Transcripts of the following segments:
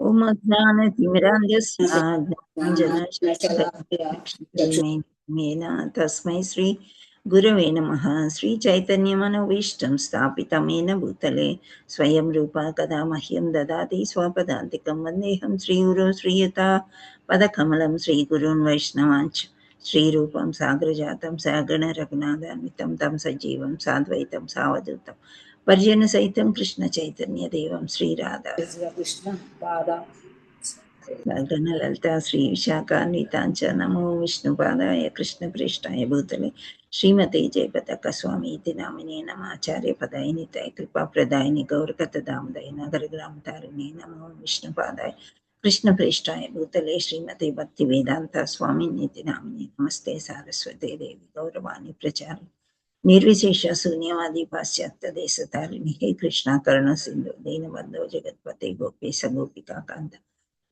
ఓం అజ్ఞానతిమిరాంధస్య జ్ఞానాంజనశలాకया తస్మై శ్రీ గురవే నమః. శ్రీచైతన్యమనోభీష్టం స్థాపితమేన భూతలే స్వయం రూపా కదా మహ్యం దదాతి స్వపదాంతికం. వందేహం శ్రీగురో శ్రీయుతాపదకమలం శ్రీగురున్ వైష్ణవాంచ శ్రీరూపం సాగ్రజాతం సగణ రఘునాథాన్వితం తం సజీవం సాద్వైతం సావధూతం వర్జన సహితం కృష్ణ చైతన్య దేవం శ్రీరాధా కృష్ణ పాద గణ లలితా శ్రీ విశాఖాన్వితాంచ నమో విష్ణుపాదాయ కృష్ణ ప్రేష్టాయ భూతలే శ్రీమతే జయపతాక స్వామి ఇది నామినే నమాచార్య పదాయనితాయ కృపా ప్రదాయని గౌరకత దామదాయ నగర గ్రామ తారిణి నమో విష్ణుపాదాయ కృష్ణ ప్రేష్టాయ భూతలే శ్రీమతే భక్తి వేదాంత స్వామి నితి నామినే నమస్తే సారస్వతే దేవి గౌరవాణి ప్రచారం నిర్విశేష శూన్యవాది పాశ్చాత్య దేశ తారిణి హే కృష్ణ కరుణ సింధు దీనబంధో జగత్పతే గోపేశ గోపికా కాంత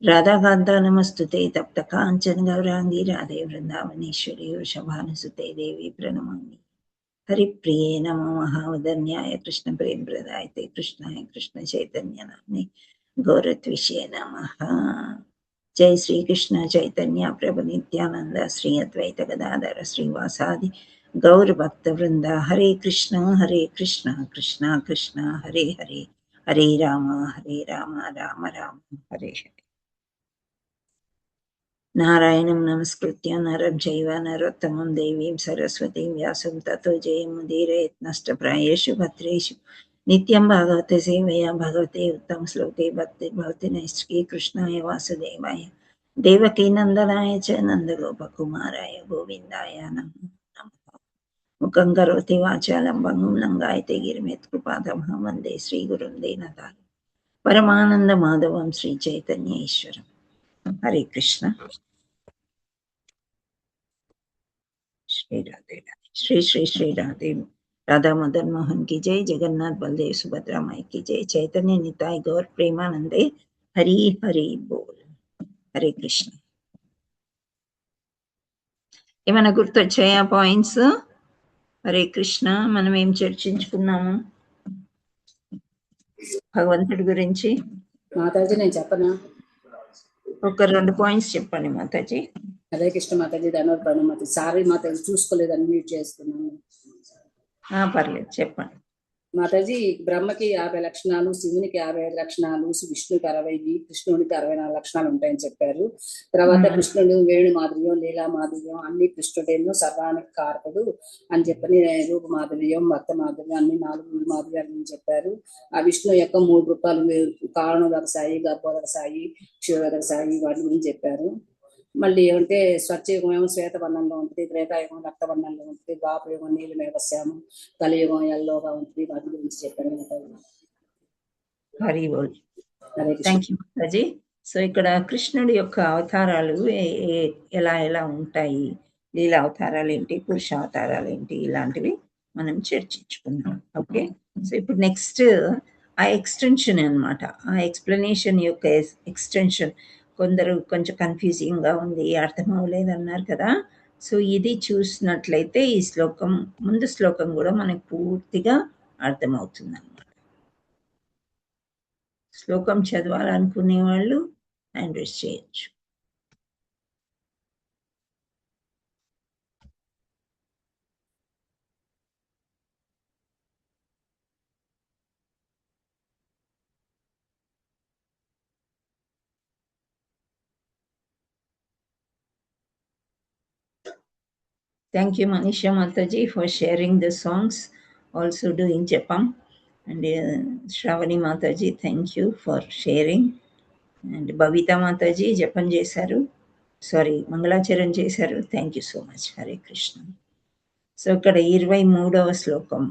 రాధాకాంత నమస్తుతే తప్త కాంచన గౌరాంగి రాధే వృందావనేశ్వరి వృషభానుసుతే దేవి ప్రణమామి. హరిప్రియే నమో మహావదన్యాయ కృష్ణ ప్రేమ ప్రదాయతే కృష్ణాయ కృష్ణ చైతన్య నామ్నే గౌరత్విషే నమః. జై శ్రీకృష్ణ చైతన్య ప్రభు నిత్యానంద శ్రీ అద్వైత గదాధర శ్రీవాసాది గౌర భక్త వృంద. హరే కృష్ణ కృష్ణ కృష్ణ హరే హరే హరే రామ రామ రామ హరే హరే. నారాయణం నమస్కృత్య నరం చైవ నరోత్తమం దేవీం సరస్వతీం వ్యాసం తతో జయముదీరయేత్ నష్టప్రాయేషు భద్రేషు నిత్యం భాగవత సేవయా భగవతే ఉత్తమ శ్లోకే భక్తిర్భవతి నైష్ఠికీ కృష్ణాయ వాసుదేవాయ దేవకీ నందనాయ చ నందగోపకుమారాయ గోవిందాయ నమో నమః. ముఖం కరోతి వాచాలం భంగుం లంఘాయతే గిరిమెత్కృపాదమహం వందే శ్రీగురుం దీనతారం పరమానంద మాధవం శ్రీ చైతన్య ఈశ్వరం. హరే కృష్ణ. श्री राधे श्री श्री श्री राधे राधा मदन मोहन की जय. जगन्नाथ बलदेव सुभद्रा माई की जय. चैतन्य निताय गौर प्रेमानंदे हरि हरि बोल. हरे कृष्ण. ఏమైనా గుర్తొచ్చాయా పాయింట్స్? హరే కృష్ణ. మనం ఏం చర్చించుకున్నాము భగవంతుడి గురించి? మాతాజీ నేను చెప్పనా? ఒక 2 పాయింట్స్ చెప్పండి మాతాజీ. హరే కృష్ణ మాతాజీ. ధన్యవాదాలు మాతాజీ. సారీ మాతాజీ, చూసుకోలేదు, అన్మ్యూట్ చేస్తున్నాను. పర్లేదు చెప్పండి మాతాజీ. బ్రహ్మకి 50 లక్షణాలు, శివునికి 55 లక్షణాలు, విష్ణుకి 60, కృష్ణుడికి 64 లక్షణాలు ఉంటాయని చెప్పారు. తర్వాత కృష్ణుడు వేణు మాధుర్యం, లీలా మాధుర్యం అన్ని కృష్ణుడేమో సర్వానికి కారకుడు అని చెప్పని రూప మాధుర్యం, భక్త మాధుర్యం అన్ని 4 మాధుర్యాలు అని చెప్పారు. ఆ విష్ణు యొక్క 3 రూపాలు, కారణోదక సాయి, గర్భోదక సాయి, క్షీరోదక సాయి వాటి గురించి చెప్పారు. మళ్ళీ ఏమంటే స్వచ్ఛయుగం ఏమో శ్వేతవర్ణంలో ఉంటుంది, త్రేతాయుగం రక్తవర్ణంలో ఉంటుంది, ద్వాపరయుగం నీలమేఘశ్యామం, కలియుగం ఎల్లోగా ఉంటుంది. వాటి గురించి చెప్పాను. హరి బోల్. థ్యాంక్ యూ మాతాజీ. సో ఇక్కడ కృష్ణుడి యొక్క అవతారాలు ఎలా ఎలా ఉంటాయి, లీలా అవతారాలు ఏంటి, పురుష అవతారాలు ఏంటి, ఇలాంటివి మనం చర్చించుకున్నాం. ఓకే. సో ఇప్పుడు నెక్స్ట్ ఆ ఎక్స్టెన్షన్ అన్నమాట. ఆ ఎక్స్ప్లెనేషన్ యొక్క ఎక్స్టెన్షన్ కొందరు కొంచెం కన్ఫ్యూజింగ్ గా ఉంది, అర్థం అవ్వలేదు అన్నారు కదా. సో ఇది చూసినట్లయితే ఈ శ్లోకం, ముందు శ్లోకం కూడా మనకు పూర్తిగా అర్థమవుతుంది అన్నమాట. శ్లోకం చదవాలనుకునే వాళ్ళు హ్యాండ్ రైజ్ చేయొచ్చు. Thank you Manisha Mataji for sharing the songs, also doing Japam. And Shravani Mataji, thank you for sharing. And Bhavita Mataji, Japam చేశారు, సారీ మంగళాచరణ చేశారు. Thank you so much. Hare Krishna. So ఇక్కడ 23వ శ్లోకం,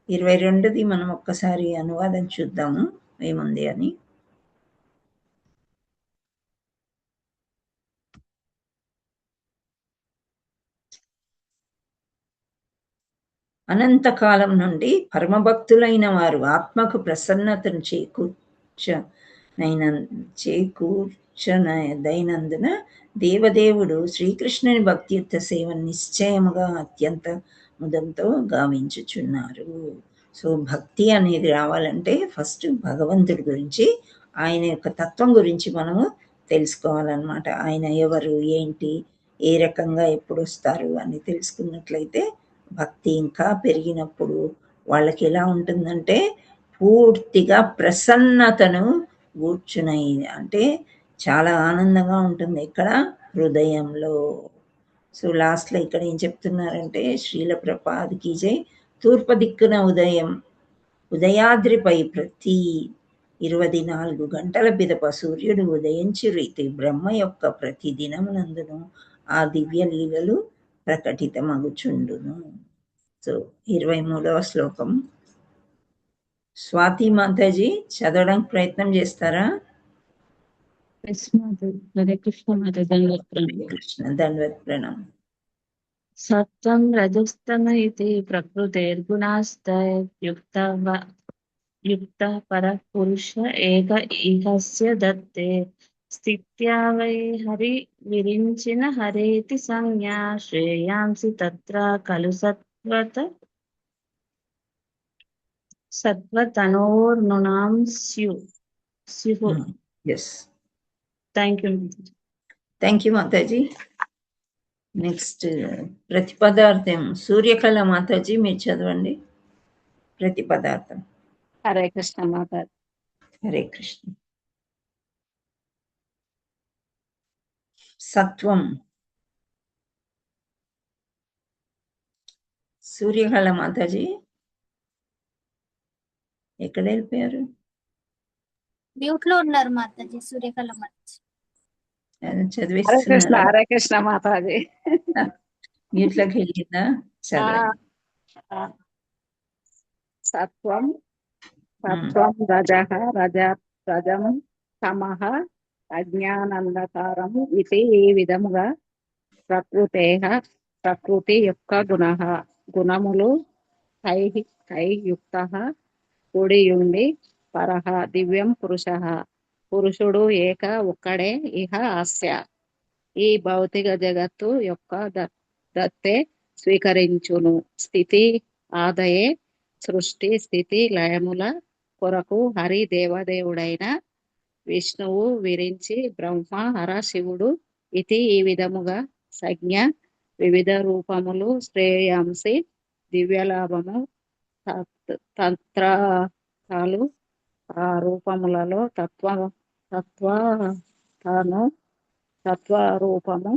22ది మనం ఒక్కసారి అనువాదం చూద్దాము ఏముంది అని. అనంతకాలం నుండి పరమభక్తులైన వారు ఆత్మకు ప్రసన్నతను చేకూర్చదైనందున దేవదేవుడు శ్రీకృష్ణుని భక్తియుక్త సేవ నిశ్చయముగా అత్యంత ముదంతో గావించుచున్నారు. సో భక్తి అనేది రావాలంటే ఫస్ట్ భగవంతుడి గురించి ఆయన యొక్క తత్వం గురించి మనము తెలుసుకోవాలన్నమాట. ఆయన ఎవరు, ఏంటి, ఏ రకంగా ఎప్పుడు వస్తారు అని తెలుసుకున్నట్లయితే భక్తి ఇంకా పెరిగినప్పుడు వాళ్ళకి ఎలా ఉంటుందంటే పూర్తిగా ప్రసన్నతను కూర్చున్నాయి, అంటే చాలా ఆనందంగా ఉంటుంది ఇక్కడ హృదయంలో. సో లాస్ట్లో ఇక్కడ ఏం చెప్తున్నారంటే శ్రీల ప్రపాదికి జై, తూర్పు దిక్కున ఉదయాద్రిపై ప్రతి 24 గంటల పిదప సూర్యుడు ఉదయించు రీతి బ్రహ్మ యొక్క ప్రతి దినమునందును ఆ దివ్య లీలలు ప్రకటితమగుచుండును. సో 23వ శ్లోకం స్వాతి మాతాజీ చదవడానికి ప్రయత్నం చేస్తారా? హరే కృష్ణ మాత కృష్ణ దండవత్ ప్రణామం. సత్వం రజస్తమ ఇది ప్రకృతిర్గుణాస్తయుక్త పర పురుష ఏక ఈహస్య దత్తే స్థిత్యా వై హరి విరించిన హరేతి సంజ్ఞా శ్రేయాంసి తత్ర ఖలు సత్వతనోర్నృణాం స్యుః. ఎస్, థ్యాంక్ యూ మాతాజీ. నెక్స్ట్ ప్రతిపదార్థం సూర్యకళ మాతాజీ మీరు చదవండి. ప్రతిపదార్థం. హరే కృష్ణ మాత. హరే కృష్ణ. సత్వం సూర్యకళ మాతాజీ ఎక్కడ వెళ్ళిపోయారు? మ్యూట్ లో ఉన్నారు మాతాజీ. సూర్యకళ మాతాజీ చదివిస్తున్నారు. హరే కృష్ణ మాతాజీ. మ్యూట్ లోకి వెళ్ళిందా? చదవండి. సత్వం రజం తమః అజ్ఞానందకారం ఇది ఈ విధముగా ప్రకృతి యొక్క గుణములు కైయుక్త కూడియుండి పరః దివ్యం పురుషుడు ఏక ఒక్కడే ఇహ ఆస్య ఈ భౌతిక జగత్తు యొక్క దత్తే స్వీకరించును. స్థితి ఆదయే సృష్టి స్థితి లయముల కొరకు హరి దేవదేవుడైన విష్ణువు విరించి బ్రహ్మ హర శివుడు ఇది ఈ విధముగా సంజ్ఞ వివిధ రూపములు శ్రేయాంసి దివ్యలాభము తంత్రాలు ఆ రూపములలో తత్వరూపము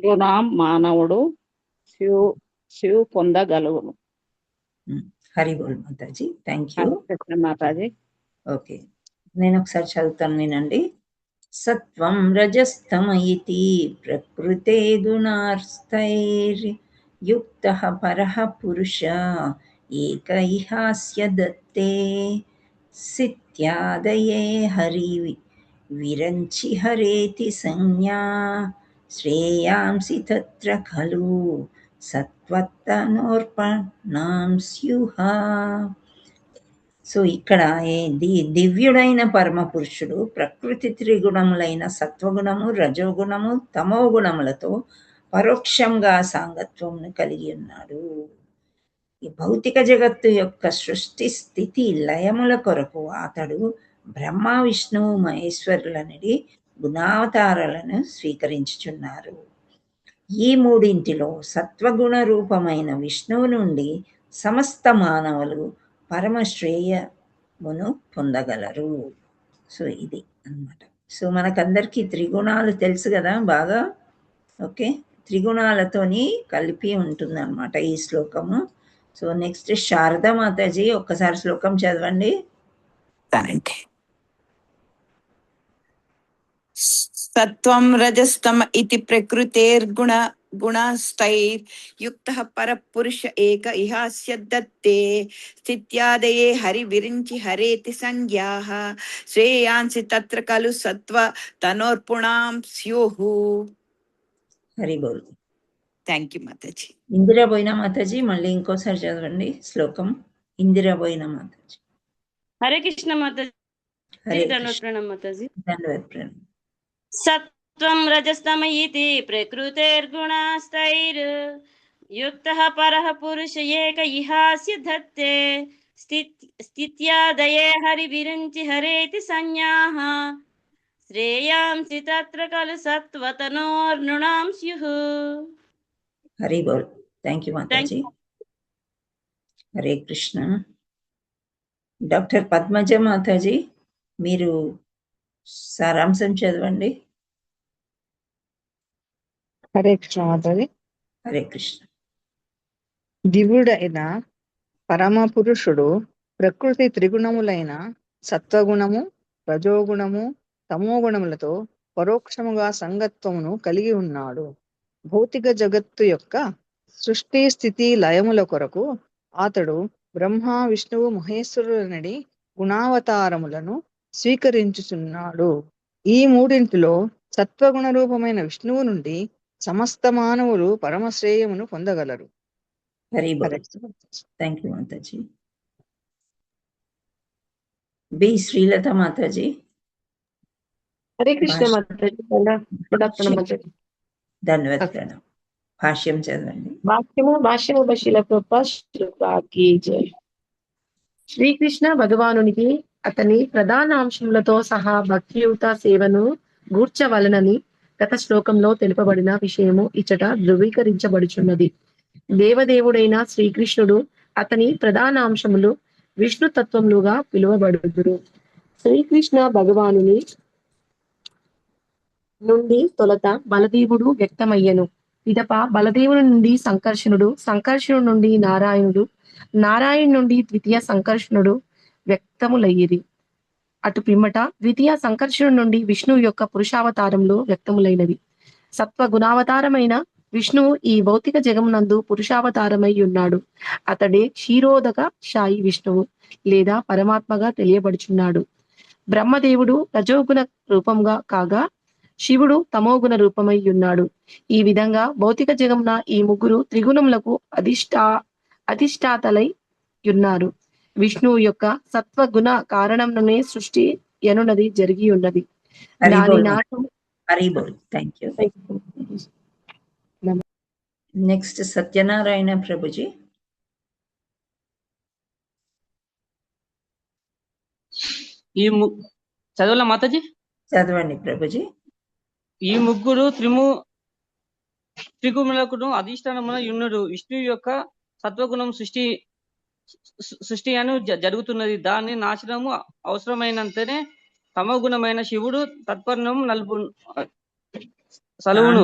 గుణం మానవుడు శివ్ పొందగలుగును. హరి బోల్ మాతాజీ. థ్యాంక్ యూ మాతాజీ. ఓకే, నేను ఒకసారి చదువుతాను వినండి. సత్వం రజస్తమ ఇతి ప్రకృతే గుణాస్తైర్యుక్తః పరః పురుష ఏక ఇహాస్య దత్తే సిత్యాదయే హరి విరంచి హరేతి సంజ్ఞా శ్రేయాంసి తత్ర ఖలు సత్వత్తనోర్పణాం స్యుః. సో ఇక్కడ దివ్యుడైన పరమ పురుషుడు ప్రకృతి త్రిగుణములైన సత్వగుణము, రజోగుణము, తమో గుణములతో పరోక్షంగా సాంగత్వమును కలిగి ఉన్నాడు. ఈ భౌతిక జగత్తు యొక్క సృష్టి స్థితి లయముల కొరకు అతడు బ్రహ్మ విష్ణువు మహేశ్వరులనిడి గుణావతారాలను స్వీకరించుచున్నారు. ఈ మూడింటిలో సత్వగుణ రూపమైన విష్ణువు నుండి సమస్త మానవులు పరమ శ్రేయమును పొందగలరు. సో ఇది అన్నమాట. సో మనకందరికీ త్రిగుణాలు తెలుసు కదా బాగా. ఓకే, త్రిగుణాలతోని కలిపి ఉంటుంది అన్నమాట ఈ శ్లోకము. సో నెక్స్ట్ శారదా మాతాజీ ఒక్కసారి శ్లోకం చదవండి. సత్వం రజస్తమ ఇతి ప్రకృతేర్గుణాస్తైర్యుక్తః పరపురుష ఏక ఇహాస్య దత్తే స్థిత్యాదయే హరి విరించి హరేతి సంజ్ఞాః శ్రేయాంసి తత్ర ఖలు సత్వ తనోర్పుణాం స్యుః. హరి బోల్. థ్యాంక్ యూ మాతాజీ. ఇందిరా బోయినా మాతాజీ మళ్ళీ ఇంకోసారి చదవండి శ్లోకం. ఇందిరా బోయినా మాతాజీ. హరే కృష్ణ మాతాజీ. హరే దండవత్ ప్రణామం మాతాజీ. దండవత్ ప్రణామం. సత్వం రజస్తమ ఇతి ప్రకృతిర్గుణాస్తైర్యుక్తః పరః పురుష ఏక ఇహాస్య దత్తే స్థిత్యాదయే హరివిరించి హరేతి సంజ్ఞాః శ్రేయాంసి తత్ర ఖలు సత్వతనోర్నృణాం స్యుః. హరి బోల్. థ్యాంక్ యూ థ్యాంక్ మాతాజీ. హరే కృష్ణ. డాక్టర్ పద్మజ మాతాజీ, మీరు సారాంశం చదవండి. హరే కృష్ణ మాతాజీ. హరే కృష్ణ. దివ్యుడైన పరమ పురుషుడు ప్రకృతి త్రిగుణములైన సత్వగుణము, రజోగుణము, తమోగుణములతో పరోక్షముగా సంగత్వమును కలిగి ఉన్నాడు. భౌతిక జగత్తు యొక్క సృష్టి స్థితి లయముల కొరకు అతడు బ్రహ్మ, విష్ణువు, మహేశ్వరులనడి గుణావతారములను స్వీకరించుచున్నాడు. ఈ మూడింటిలో సత్వగుణ రూపమైన విష్ణువు నుండి సమస్త మానవులు పరమశ్రేయమును పొందగలరు. హరి బోల్. థ్యాంక్ యూ మాతాజీ. బి శ్రీలత మాతాజీ. హరే కృష్ణ మాతాజీ. గుడ్ ఆఫ్టర్నూన్ మాతాజీ. ధన్యవాద ప్రణాం. భాష్యం చదవండి. భాష్యము బశీల కృపాకి జై. శ్రీకృష్ణ భగవానునికి అతని ప్రధాన అంశములతో సహా భక్తియుత సేవను గూర్చవలనని గత శ్లోకంలో తెలుపబడిన విషయము ఇచ్చట ధృవీకరించబడుచున్నది. దేవదేవుడైన శ్రీకృష్ణుడు అతని ప్రధాన అంశములు విష్ణు తత్వములుగా పిలువబడుదురు. శ్రీకృష్ణ భగవానుని నుండి తొలత బలదేవుడు వ్యక్తమయ్యను. పిదప బలదేవుని నుండి సంకర్షణుడు, సంకర్షణుడు నుండి నారాయణుడు, నారాయణ నుండి ద్వితీయ సంకర్షణుడు వ్యక్తములయ్యిరి. అటు పిమ్మట ద్వితీయ సంకర్షణుడు నుండి విష్ణువు యొక్క పురుషావతారంలో వ్యక్తములైనవి. సత్వ గుణావతారమైన విష్ణువు ఈ భౌతిక జగమునందు పురుషావతారమై ఉన్నాడు. అతడే క్షీరోదక శాయి విష్ణువు లేదా పరమాత్మగా తెలియబడుచున్నాడు. బ్రహ్మదేవుడు రజోగుణ రూపంగా కాగా శివుడు తమోగుణ రూపమై ఉన్నాడు. ఈ విధంగా భౌతిక జగమున ఈ ముగ్గురు త్రిగుణములకు అధిష్టాతలై ఉన్నారు. విష్ణువు యొక్క సత్వగుణ కారణంలోనే సృష్టి ఎనున్నది జరిగి ఉన్నది. దాని నాటం. హరి బోల్. Thank you. నెక్స్ట్ సత్యనారాయణ ప్రభుజీ. చదవాల మాతాజీ? చదవండి ప్రభుజీ. ఈ ముగ్గురు త్రిగుణములకు అధిష్టానమున యున్నడు. విష్ణువు యొక్క సత్వగుణం సృష్టి అను జరుగుతున్నది. దాని నాశనము అవసరమైనంతనే తమోగుణమైన శివుడు తత్పర్ణం సలువును.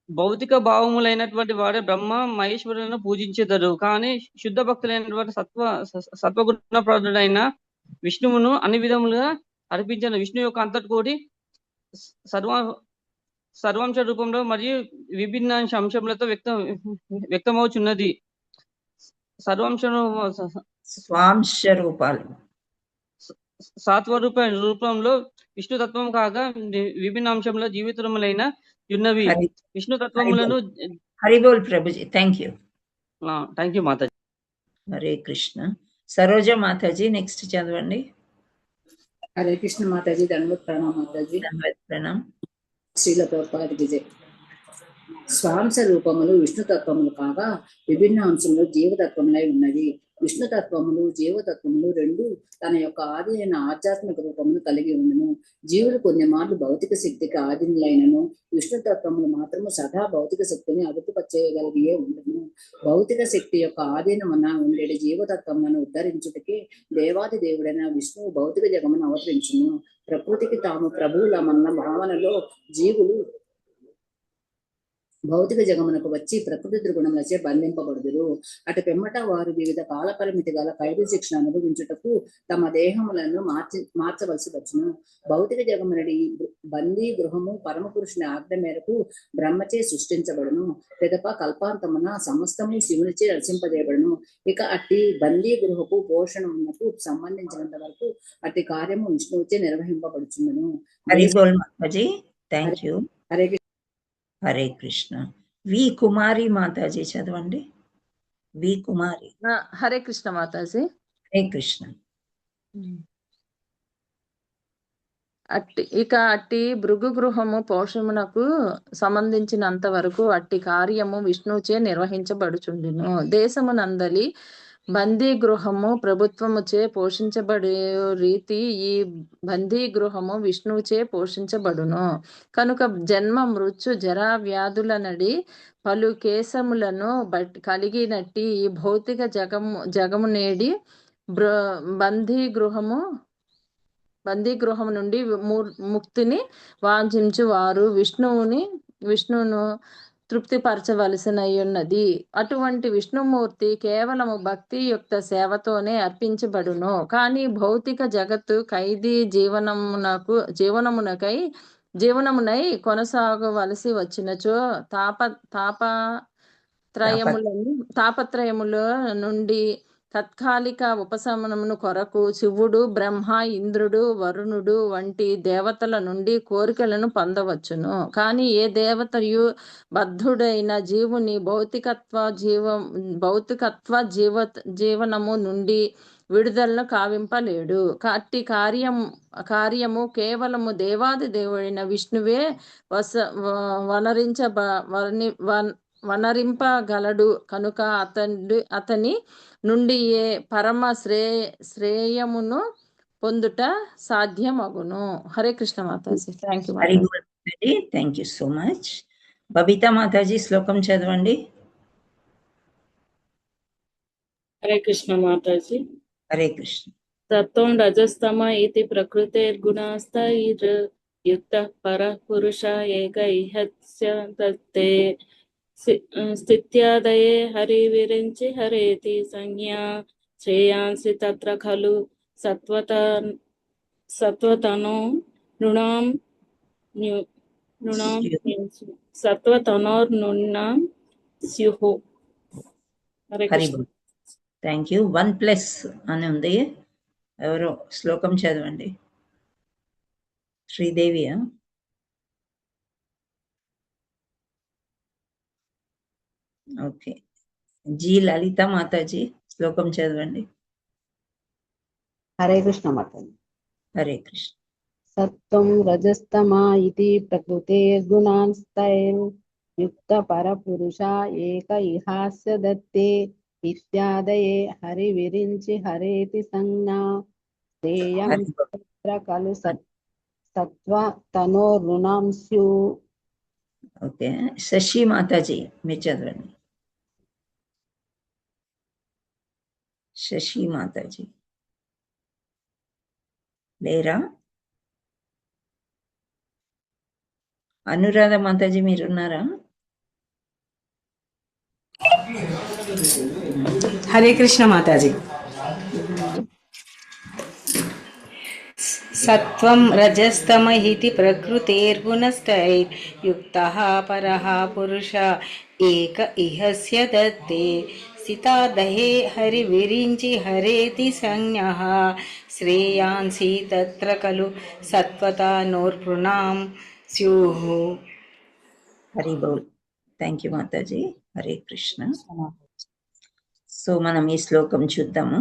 భౌతిక భావములైనటువంటి వాడే బ్రహ్మ మహేశ్వరులను పూజించెదరు. కానీ శుద్ధ భక్తులైనటువంటి సత్వగుణప్రదుడైన విష్ణువును అన్ని విధములుగా అర్పించను. విష్ణు యొక్క అంతటి సర్వాంశ రూపంలో మరియు విభిన్న అంశములతో వ్యక్తమవుచున్నది. స్వాంశ రూపాలు సాత్వరూప రూపంలో విష్ణు తత్వం కాగా విభిన్న అంశంలో జీవితములైన ఉన్నవి. విష్ణు తత్వములను. హరి బోల్ Prabhuji. Thank you. Thank you Mataji. Hare Krishna. Saroja Mataji next చదవండి. హరే కృష్ణ మాతాజీ. ధన్యవాద ప్రణాం మాతాజీ. ధన్యవాద ప్రణాం. శ్రీల ప్రభుపాదికి జై. స్వాంశ రూపములు విష్ణుతత్వములు కాగా విభిన్న అంశంలో జీవతత్వములై ఉన్నది. విష్ణుతత్వములు జీవతత్వములు రెండు తన యొక్క ఆది అయిన ఆధ్యాత్మిక రూపమును కలిగి ఉండను. జీవులు కొన్ని మార్లు భౌతిక శక్తికి ఆదినులైనను, విష్ణుతత్వములు మాత్రము సదా భౌతిక శక్తిని అదుపుపచ్చేయగలిగే ఉండను. భౌతిక శక్తి యొక్క ఆధీనమున ఉండేది జీవతత్వములను ఉద్ధరించుటకి దేవాది దేవుడైన విష్ణువు భౌతిక జగమును అవతరించును. ప్రకృతికి తాము ప్రభువులమన్న భావనలో జీవులు భౌతిక జగమునకు వచ్చి ప్రకృతి త్రిగుణములచే బంధింపబడుదురు. అటు పిమ్మట వారు వివిధ కాల పరిమితి గల ఖైదు శిక్షణ అనుభవించుటకు తమ దేహములను మార్చవలసి వచ్చును. భౌతిక జగమునడి బందీ గృహము పరమపురుషుని ఆజ్ఞ మేరకు బ్రహ్మచే సృష్టించబడును. పిదప కల్పాంతమున సమస్తము శివునిచే రచింపజేయబడును. ఇక అట్టి బందీ గృహపు పోషణమునకు సంబంధించినంత వరకు అట్టి కార్యము విష్ణువుచే నిర్వహింపబడుచుండును. Thank you. Hare Hare Krishna. V Kumari మాతాజీ చదవండి. వి కుమారి. హరే కృష్ణ మాతాజీ. హరే కృష్ణ. అట్టి భృగు గృహము పోషమునకు సంబంధించినంత వరకు అట్టి కార్యము విష్ణువుచే నిర్వహించబడుచుండును. దేశమునందలి బందీ గృహము ప్రభుత్వముచే పోషించబడే రీతి ఈ బందీ గృహము విష్ణువుచే పోషించబడును. కనుక జన్మ మృత్యు జరా వ్యాధుల నడి పలు కేశములను కలిగినట్టి ఈ భౌతిక జగము నేడి బందీ గృహము నుండి ముక్తిని వాంఛించు వారు విష్ణువును తృప్తిపరచవలసినయున్నది. అటువంటి విష్ణుమూర్తి కేవలము భక్తియుక్త సేవతోనే అర్పించబడును. కానీ భౌతిక జగత్తు ఖైదీ జీవనమునై కొనసాగవలసి వచ్చినచో తాపత్రయముల నుండి తత్కాలిక ఉపశమనమును కొరకు శివుడు, బ్రహ్మ, ఇంద్రుడు, వరుణుడు వంటి దేవతల నుండి కోరికలను పొందవచ్చును. కానీ ఏ దేవతయు బద్ధుడైన జీవుని భౌతికత్వ జీవనము నుండి విడుదలను కావింపలేడు. అట్టి కార్యము కేవలము దేవాది దేవుడైన విష్ణువే వనరింపగలడు. కనుక అతని నుండి ఏ పరమ శ్రేయమును పొందుట సాధ్యమగును. హరే కృష్ణ మాతాజీ. Thank you. వెరీ గుడ్ మాతాజీ, thank you so much. Babitha మాతాజీ శ్లోకం చదవండి. హరే కృష్ణ మాతాజీ. హరే కృష్ణ. సత్వం రజస్తమ ఇతి ప్రకృతైర్గుణాస్తైర్యుక్త పరః పురుష ఏక ఇహస్య దత్తే స్థిత్యాదయే హరివిరించి హరేతి సంజ్ఞా శ్రేయాంసి తత్ర ఖలు సత్వతనో నృణాం స్యుః. హరే కృష్ణ. Thank you. 1+ అని ఉంది. ఎవరో శ్లోకం చదవండి. శ్రీదేవియా? ఓకే. జీ లలిత మాతాజీ శ్లోకం చదవండి. హరే కృష్ణ మాతాజీ. హరే కృష్ణ. సత్వం రజస్తమా ఇతి ప్రకృతైర్గుణాస్తైర్యుక్త పరపురుష ఏక ఇహాస్య దత్తే ఇత్యాదయే హరి విరించి హరేతి సంజ్ఞా శ్రేయం తత్ర ఖలు సత్వ తనో రుణాం స్యు. ఓకే. శశి మాతాజీ మీరు చదవండి. శశి మాతాజీ లేరా? అనురాధ మాతాజీ మీరున్నారా? హరే కృష్ణ మాతాజీ. సత్వం రజస్తమ ఇతి ప్రకృతైర్గుణస్తైర్యుక్తః పరః పురుష ఏక ఇహస్య దత్తే స్థితాదహే హరి విరించి హరేతి సంజ్ఞః శ్రేయాంసి తత్ర ఖలు సత్వతనోర్నృణాం స్యుః. హరి బోల్. Thank you Mataji. Hare Krishna. So మనం ఈ శ్లోకం చూద్దాము.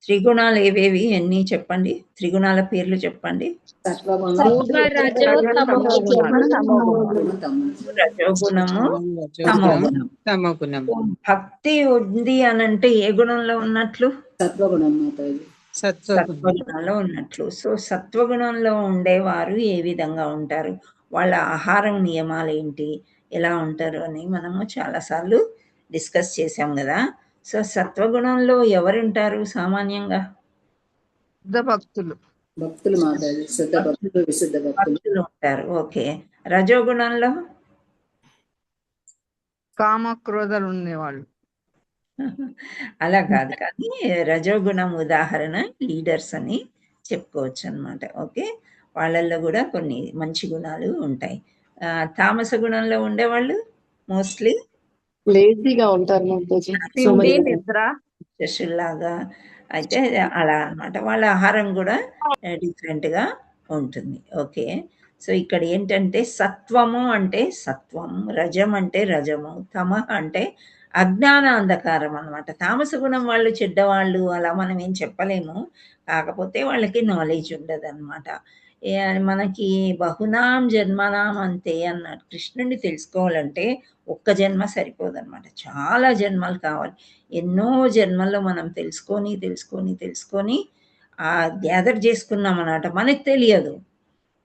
త్రిగుణాలు ఏవేవి ఎన్ని చెప్పండి. త్రిగుణాల పేర్లు చెప్పండి. రజోగుణము, తమోగుణము. భక్తి ఉంది అనంటే ఏ గుణంలో ఉన్నట్లు? సత్వగుణంలో ఉన్నట్లు. సో సత్వగుణంలో ఉండేవారు ఏ విధంగా ఉంటారు, వాళ్ళ ఆహారం నియమాలు ఏంటి, ఎలా ఉంటారు అని మనము చాలాసార్లు డిస్కస్ చేసాం కదా. సో సత్వగుణంలో ఎవరుంటారు సామాన్యంగా? భక్తులు భక్తులు ఉంటారు. ఓకే. రజోగుణంలో కామ క్రోధాలు ఉండేవాళ్ళు. అలా కాదు, కానీ రజోగుణం ఉదాహరణ లీడర్స్ అని చెప్పుకోవచ్చు అనమాట. ఓకే, వాళ్ళల్లో కూడా కొన్ని మంచి గుణాలు ఉంటాయి. తామస గుణంలో ఉండేవాళ్ళు మోస్ట్లీ లేజీగా ఉంటారు మాతాజీ. తిండి నిద్ర శశుల్లాగా అయితే అలా అన్నమాట. వాళ్ళ ఆహారం కూడా డిఫరెంట్గా ఉంటుంది. ఓకే, సో ఇక్కడ ఏంటంటే సత్వము అంటే సత్వం, రజం అంటే రజము, తమ అంటే అజ్ఞాన అంధకారం అన్నమాట. తామస గుణం వాళ్ళు చెడ్డవాళ్ళు అలా మనం ఏం చెప్పలేము, కాకపోతే వాళ్ళకి నాలెడ్జ్ ఉండదు అనమాట. మనకి బహునాం జన్మనాం అంతే అన్నాడు. కృష్ణుడిని తెలుసుకోవాలంటే ఒక్క జన్మ సరిపోదన్నమాట, చాలా జన్మలు కావాలి. ఎన్నో జన్మల్లో మనం తెలుసుకొని తెలుసుకొని తెలుసుకొని గ్యాదర్ చేసుకున్నాం అన్నమాట, మనకు తెలియదు.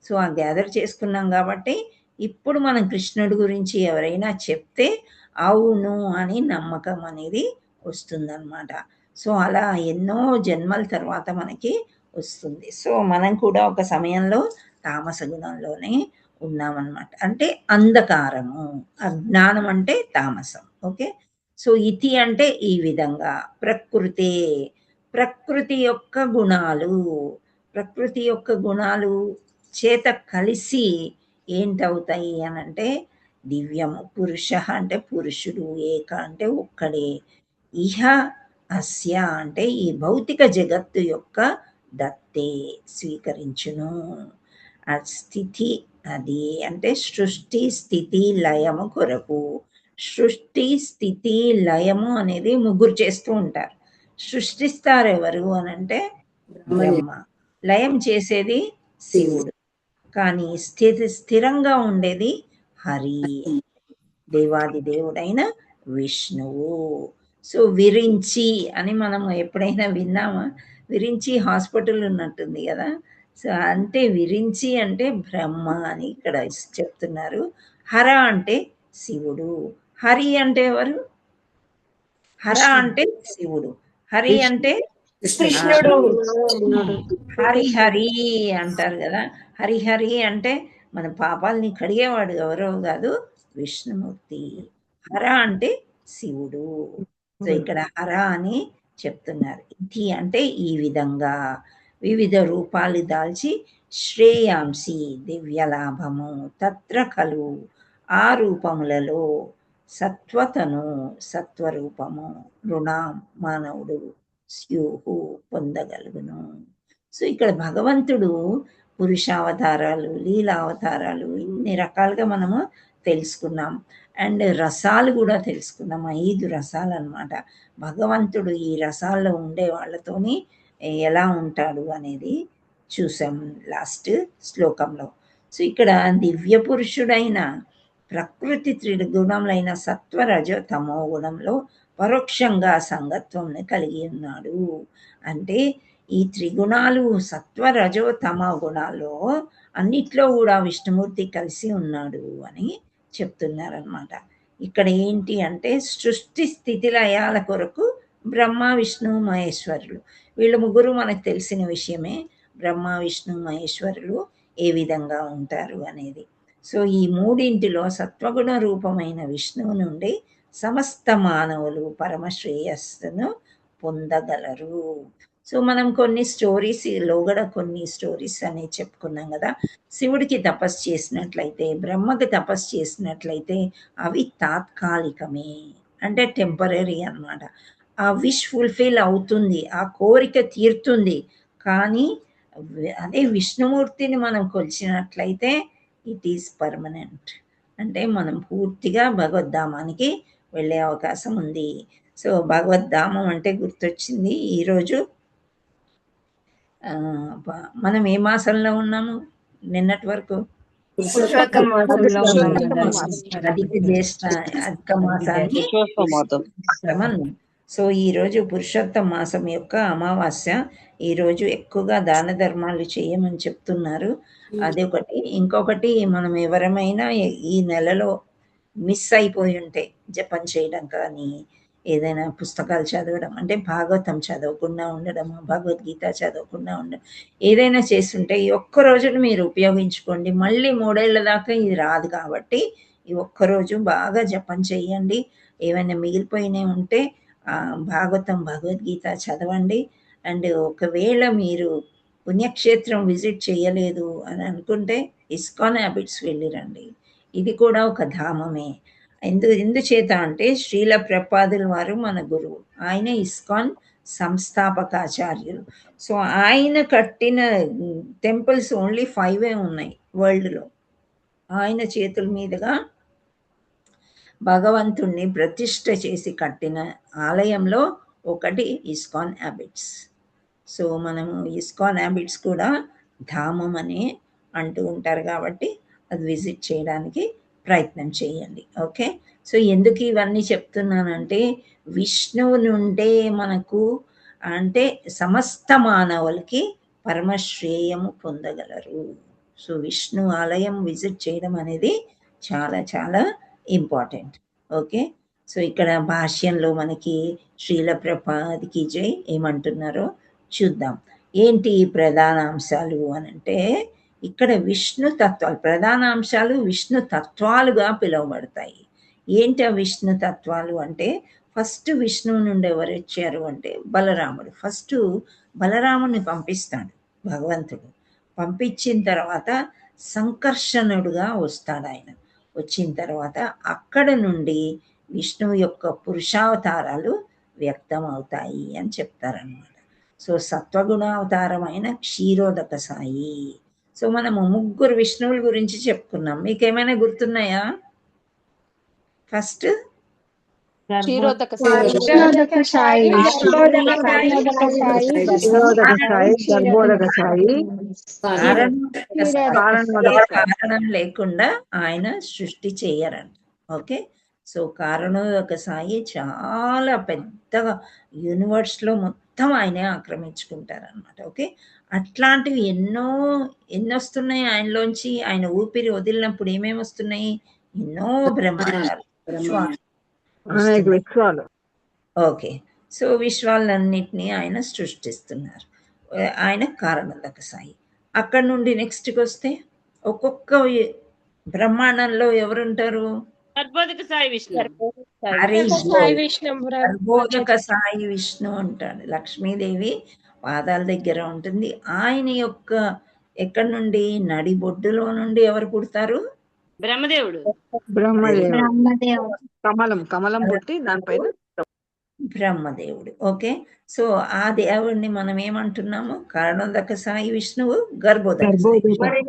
సో ఆ గ్యాదర్ చేసుకున్నాం కాబట్టి ఇప్పుడు మనం కృష్ణుడి గురించి ఎవరైనా చెప్తే అవును అని నమ్మకం అనేది వస్తుందన్నమాట. సో అలా ఎన్నో జన్మల తర్వాత మనకి వస్తుంది. సో మనం కూడా ఒక సమయంలో తామస గుణంలోనే ఉన్నామన్నమాట. అంటే అంధకారము, అజ్ఞానం అంటే తామసం. ఓకే, సో ఇతి అంటే ఈ విధంగా ప్రకృతి యొక్క గుణాలు, ప్రకృతి యొక్క గుణాలు చేత కలిసి ఏంటవుతాయి అని అంటే దివ్యము. పురుష అంటే పురుషుడు, ఏక అంటే ఒక్కడే, ఇహ అస్య అంటే ఈ భౌతిక జగత్తు యొక్క దత్తే స్వీకరించును. ఆ స్థితి అది అంటే సృష్టి స్థితి లయము కొరకు. సృష్టి స్థితి లయము అనేది ముగ్గురు చేస్తూ ఉంటారు. సృష్టిస్తారు ఎవరు అని అంటే బ్రహ్మ, లయం చేసేది శివుడు, కానీ స్థిరంగా ఉండేది హరి, దేవాది దేవుడైన విష్ణువు. సో విరించి అని మనం ఎప్పుడైనా విన్నామా? విరించి హాస్పిటల్ ఉన్నట్టుంది కదా. సో అంటే విరించి అంటే బ్రహ్మ అని ఇక్కడ చెప్తున్నారు. హర అంటే శివుడు, హరి అంటే ఎవరు? హర అంటే శివుడు, హరి అంటే కృష్ణుడు. హరిహరి అంటారు కదా. హరిహరి అంటే మన పాపాలని కడిగేవాడు ఎవరో కాదు, విష్ణుమూర్తి. హర అంటే శివుడు. సో ఇక్కడ హర అని చెప్తున్నారు. ఇది అంటే ఈ విధంగా వివిధ రూపాలు దాల్చి శ్రేయాంసి దివ్య లాభము తత్ర కలు ఆ రూపములలో సత్వతను సత్వరూపము రుణాం మానవుడు స్యూహు పొందగలుగును. సో ఇక్కడ భగవంతుడు పురుషావతారాలు, లీలావతారాలు ఇన్ని రకాలుగా మనము తెలుసుకున్నాం. అండ్ రసాలు కూడా తెలుసుకున్నాం, 5 రసాలు అన్నమాట. భగవంతుడు ఈ రసాల్లో ఉండే వాళ్ళతోని ఎలా ఉంటాడు అనేది చూసాం లాస్ట్ శ్లోకంలో. సో ఇక్కడ దివ్య పురుషుడైన ప్రకృతి త్రిగుణములైన సత్వ రజ తమో గుణంలో పరోక్షంగా సంగత్వంని కలిగి ఉన్నాడు. అంటే ఈ త్రిగుణాలు సత్వ రజో తమ గుణాల్లో అన్నిట్లో కూడా విష్ణుమూర్తి కలిసి ఉన్నాడు అని చెప్తున్నారనమాట. ఇక్కడ ఏంటి అంటే సృష్టి స్థితి లయాల కొరకు బ్రహ్మ విష్ణు మహేశ్వరులు, వీళ్ళు ముగ్గురు మనకు తెలిసిన విషయమే. బ్రహ్మ విష్ణు మహేశ్వరులు ఏ విధంగా ఉంటారు అనేది. సో ఈ మూడింటిలో సత్వగుణ రూపమైన విష్ణువు నుండి సమస్త మానవులు పరమశ్రేయస్సును పొందగలరు. సో మనం కొన్ని స్టోరీస్ లోగడ కొన్ని స్టోరీస్ అని చెప్పుకున్నాం కదా. శివుడికి తపస్సు చేసినట్లయితే, బ్రహ్మకి తపస్సు చేసినట్లయితే అవి తాత్కాలికమే, అంటే టెంపరీ అన్నమాట. ఆ విష్ ఫుల్ఫిల్ అవుతుంది, ఆ కోరిక తీరుతుంది. కానీ అదే విష్ణుమూర్తిని మనం కొలిచినట్లయితే ఇట్ ఈస్ పర్మనెంట్, అంటే మనం పూర్తిగా భగవద్ధామానికి వెళ్ళే అవకాశం ఉంది. సో భగవద్ధామం అంటే గుర్తొచ్చింది. ఈరోజు మనం ఏ మాసంలో ఉన్నాము? నిన్నటి వరకు అధిక జ్యేష్ఠ అధిక మాసాన్ని. సో ఈరోజు పురుషోత్తమ మాసం యొక్క అమావాస్య. ఈరోజు ఎక్కువగా దాన ధర్మాలు చేయమని చెప్తున్నారు. అదొకటి. ఇంకొకటి, మనం ఎవరమైనా ఈ నెలలో మిస్ అయిపోయి ఉంటే జపం చేయడం కానీ, ఏదైనా పుస్తకాలు చదవడం, అంటే భాగవతం చదవకుండా ఉండడం, భగవద్గీత చదవకుండా ఉండడం, ఏదైనా చేస్తుంటే ఈ ఒక్క రోజును మీరు ఉపయోగించుకోండి. మళ్ళీ 3 ఏళ్ల దాకా ఇది రాదు కాబట్టి ఈ ఒక్కరోజు బాగా జపం చేయండి. ఏమైనా మిగిలిపోయినవి ఉంటే భాగవతం, భగవద్గీత చదవండి. అండ్ ఒకవేళ మీరు పుణ్యక్షేత్రం విజిట్ చేయలేదు అని అనుకుంటే ఇస్కాన్ హ్యాబిట్స్ వెళ్ళిరండి. ఇది కూడా ఒక ధామమే. ఎందుచేత అంటే శ్రీల ప్రభుపాదుల వారు మన గురువు, ఆయన ఇస్కాన్ సంస్థాపకాచార్యులు. సో ఆయన కట్టిన టెంపుల్స్ ఓన్లీ 5 ఉన్నాయి వరల్డ్లో. ఆయన చేతుల మీదుగా భగవంతుణ్ణి ప్రతిష్ఠ చేసి కట్టిన ఆలయంలో ఒకటి ఇస్కాన్ హ్యాబిట్స్. సో మనము ఇస్కాన్ హ్యాబిట్స్ కూడా ధామం అని అంటూ ఉంటారు కాబట్టి అది విజిట్ చేయడానికి ప్రయత్నం చేయండి. ఓకే, సో ఎందుకు ఇవన్నీ చెప్తున్నానంటే విష్ణువు నుండే మనకు అంటే సమస్త మానవులకి పరమశ్రేయము పొందగలరు. సో విష్ణు ఆలయం విజిట్ చేయడం అనేది చాలా చాలా ఇంపార్టెంట్. ఓకే, సో ఇక్కడ భాష్యంలో మనకి శ్రీల ప్రభుపాదికి జై ఏమంటున్నారో చూద్దాం. ఏంటి ప్రధాన అంశాలు అని అంటే ఇక్కడ విష్ణు తత్వాలు, ప్రధాన అంశాలు విష్ణు తత్వాలుగా పిలువబడతాయి. ఏంటి ఆ విష్ణు తత్వాలు అంటే ఫస్ట్ విష్ణువు నుండి ఎవరు వచ్చారు అంటే బలరాముడు. ఫస్ట్ బలరాముడిని పంపిస్తాడు భగవంతుడు. పంపించిన తర్వాత సంకర్షణుడుగా వస్తాడు ఆయన. వచ్చిన తర్వాత అక్కడ నుండి విష్ణువు యొక్క పురుషావతారాలు వ్యక్తం అవుతాయి అని చెప్తారనమాట. సో సత్వగుణావతారమైన క్షీరోదక సాయి. సో మనము 3 విష్ణువుల గురించి చెప్పుకున్నాం. మీకు ఏమైనా గుర్తున్నాయా? ఫస్ట్ క్షీరోదక గర్భోదక సాయి, కారణం లేకుండా ఆయన సృష్టి చేయరంట. ఓకే, సో కారణోదక సాయి చాలా పెద్దగా యూనివర్స్లో మొత్తం ఆయనే ఆక్రమించుకుంటారనమాట. ఓకే, అట్లాంటివి ఎన్నో వస్తున్నాయి ఆయనలోంచి. ఆయన ఊపిరి వదిలినప్పుడు ఏమేమి వస్తున్నాయి? ఎన్నో బ్రహ్మాండాలు, విశ్వాలు. ఓకే, సో విశ్వాలన్నిటినీ ఆయన సృష్టిస్తున్నారు. ఆయన కారణోదక సాయి. అక్కడ నుండి నెక్స్ట్కి వస్తే ఒక్కొక్క బ్రహ్మాండంలో ఎవరుంటారు? గర్భోదక సాయి విష్ణు. గర్భోదక సాయి విష్ణు అంటాడు. లక్ష్మీదేవి పాదాల దగ్గర ఉంటుంది. ఆయన యొక్క ఎక్కడి నుండి? నడిబొడ్డులో నుండి ఎవరు పుడతారు? బ్రహ్మదేవుడు. కమలం పుట్టి దానిపైన బ్రహ్మదేవుడు. ఓకే, సో ఆ దేవుడిని మనం ఏమంటున్నాము? కారణోదక సాయి విష్ణువు, గర్భోదక సాయి.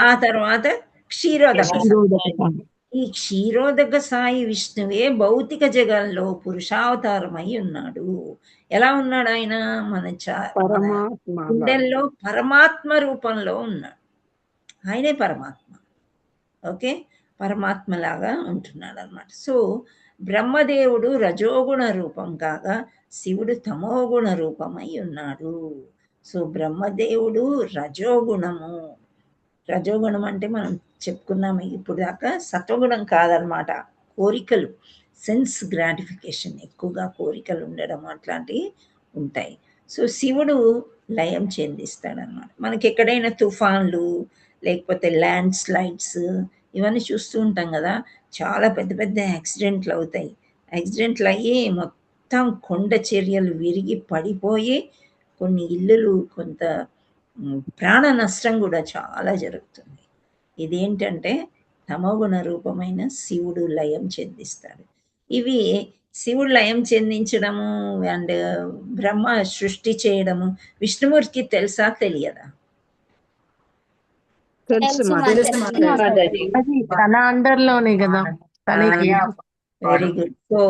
ఆ తర్వాత క్షీరోదక సాయి. ఈ క్షీరోదక సాయి విష్ణువే భౌతిక జగంలో పురుషావతారమై ఉన్నాడు. ఎలా ఉన్నాడు ఆయన? మన గుండెల్లో పరమాత్మ రూపంలో ఉన్నాడు. ఆయనే పరమాత్మ. ఓకే, పరమాత్మలాగా ఉంటున్నాడు అనమాట. సో బ్రహ్మదేవుడు రజోగుణ రూపం కాగా శివుడు తమోగుణ రూపమై ఉన్నాడు. సో బ్రహ్మదేవుడు రజోగుణము. రజోగుణం అంటే మనం చెప్పుకున్నాము ఇప్పుడు దాకా, సత్వగుణం కాదనమాట. కోరికలు, సెన్స్ గ్రాటిఫికేషన్, ఎక్కువగా కోరికలు ఉండడం అట్లాంటివి ఉంటాయి. సో శివుడు లయం చెందిస్తాడనమాట. మనకి ఎక్కడైనా తుఫాన్లు లేకపోతే ల్యాండ్ స్లైడ్స్ ఇవన్నీ చూస్తూ ఉంటాం కదా. చాలా పెద్ద పెద్ద యాక్సిడెంట్లు అవుతాయి. యాక్సిడెంట్లు అయ్యి మొత్తం కొండ చర్యలు విరిగి పడిపోయి కొన్ని ఇల్లులు, కొంత ప్రాణ నష్టం కూడా చాలా జరుగుతుంది. ఇదేంటంటే తమోగుణ రూపమైన శివుడు లయం చెందిస్తాడు. ఇవి శివుడు లయం చెందించడము అండ్ బ్రహ్మ సృష్టి చేయడము విష్ణుమూర్తికి తెలుసా తెలియదా? తన అండర్లోనే కదా. Very good. సో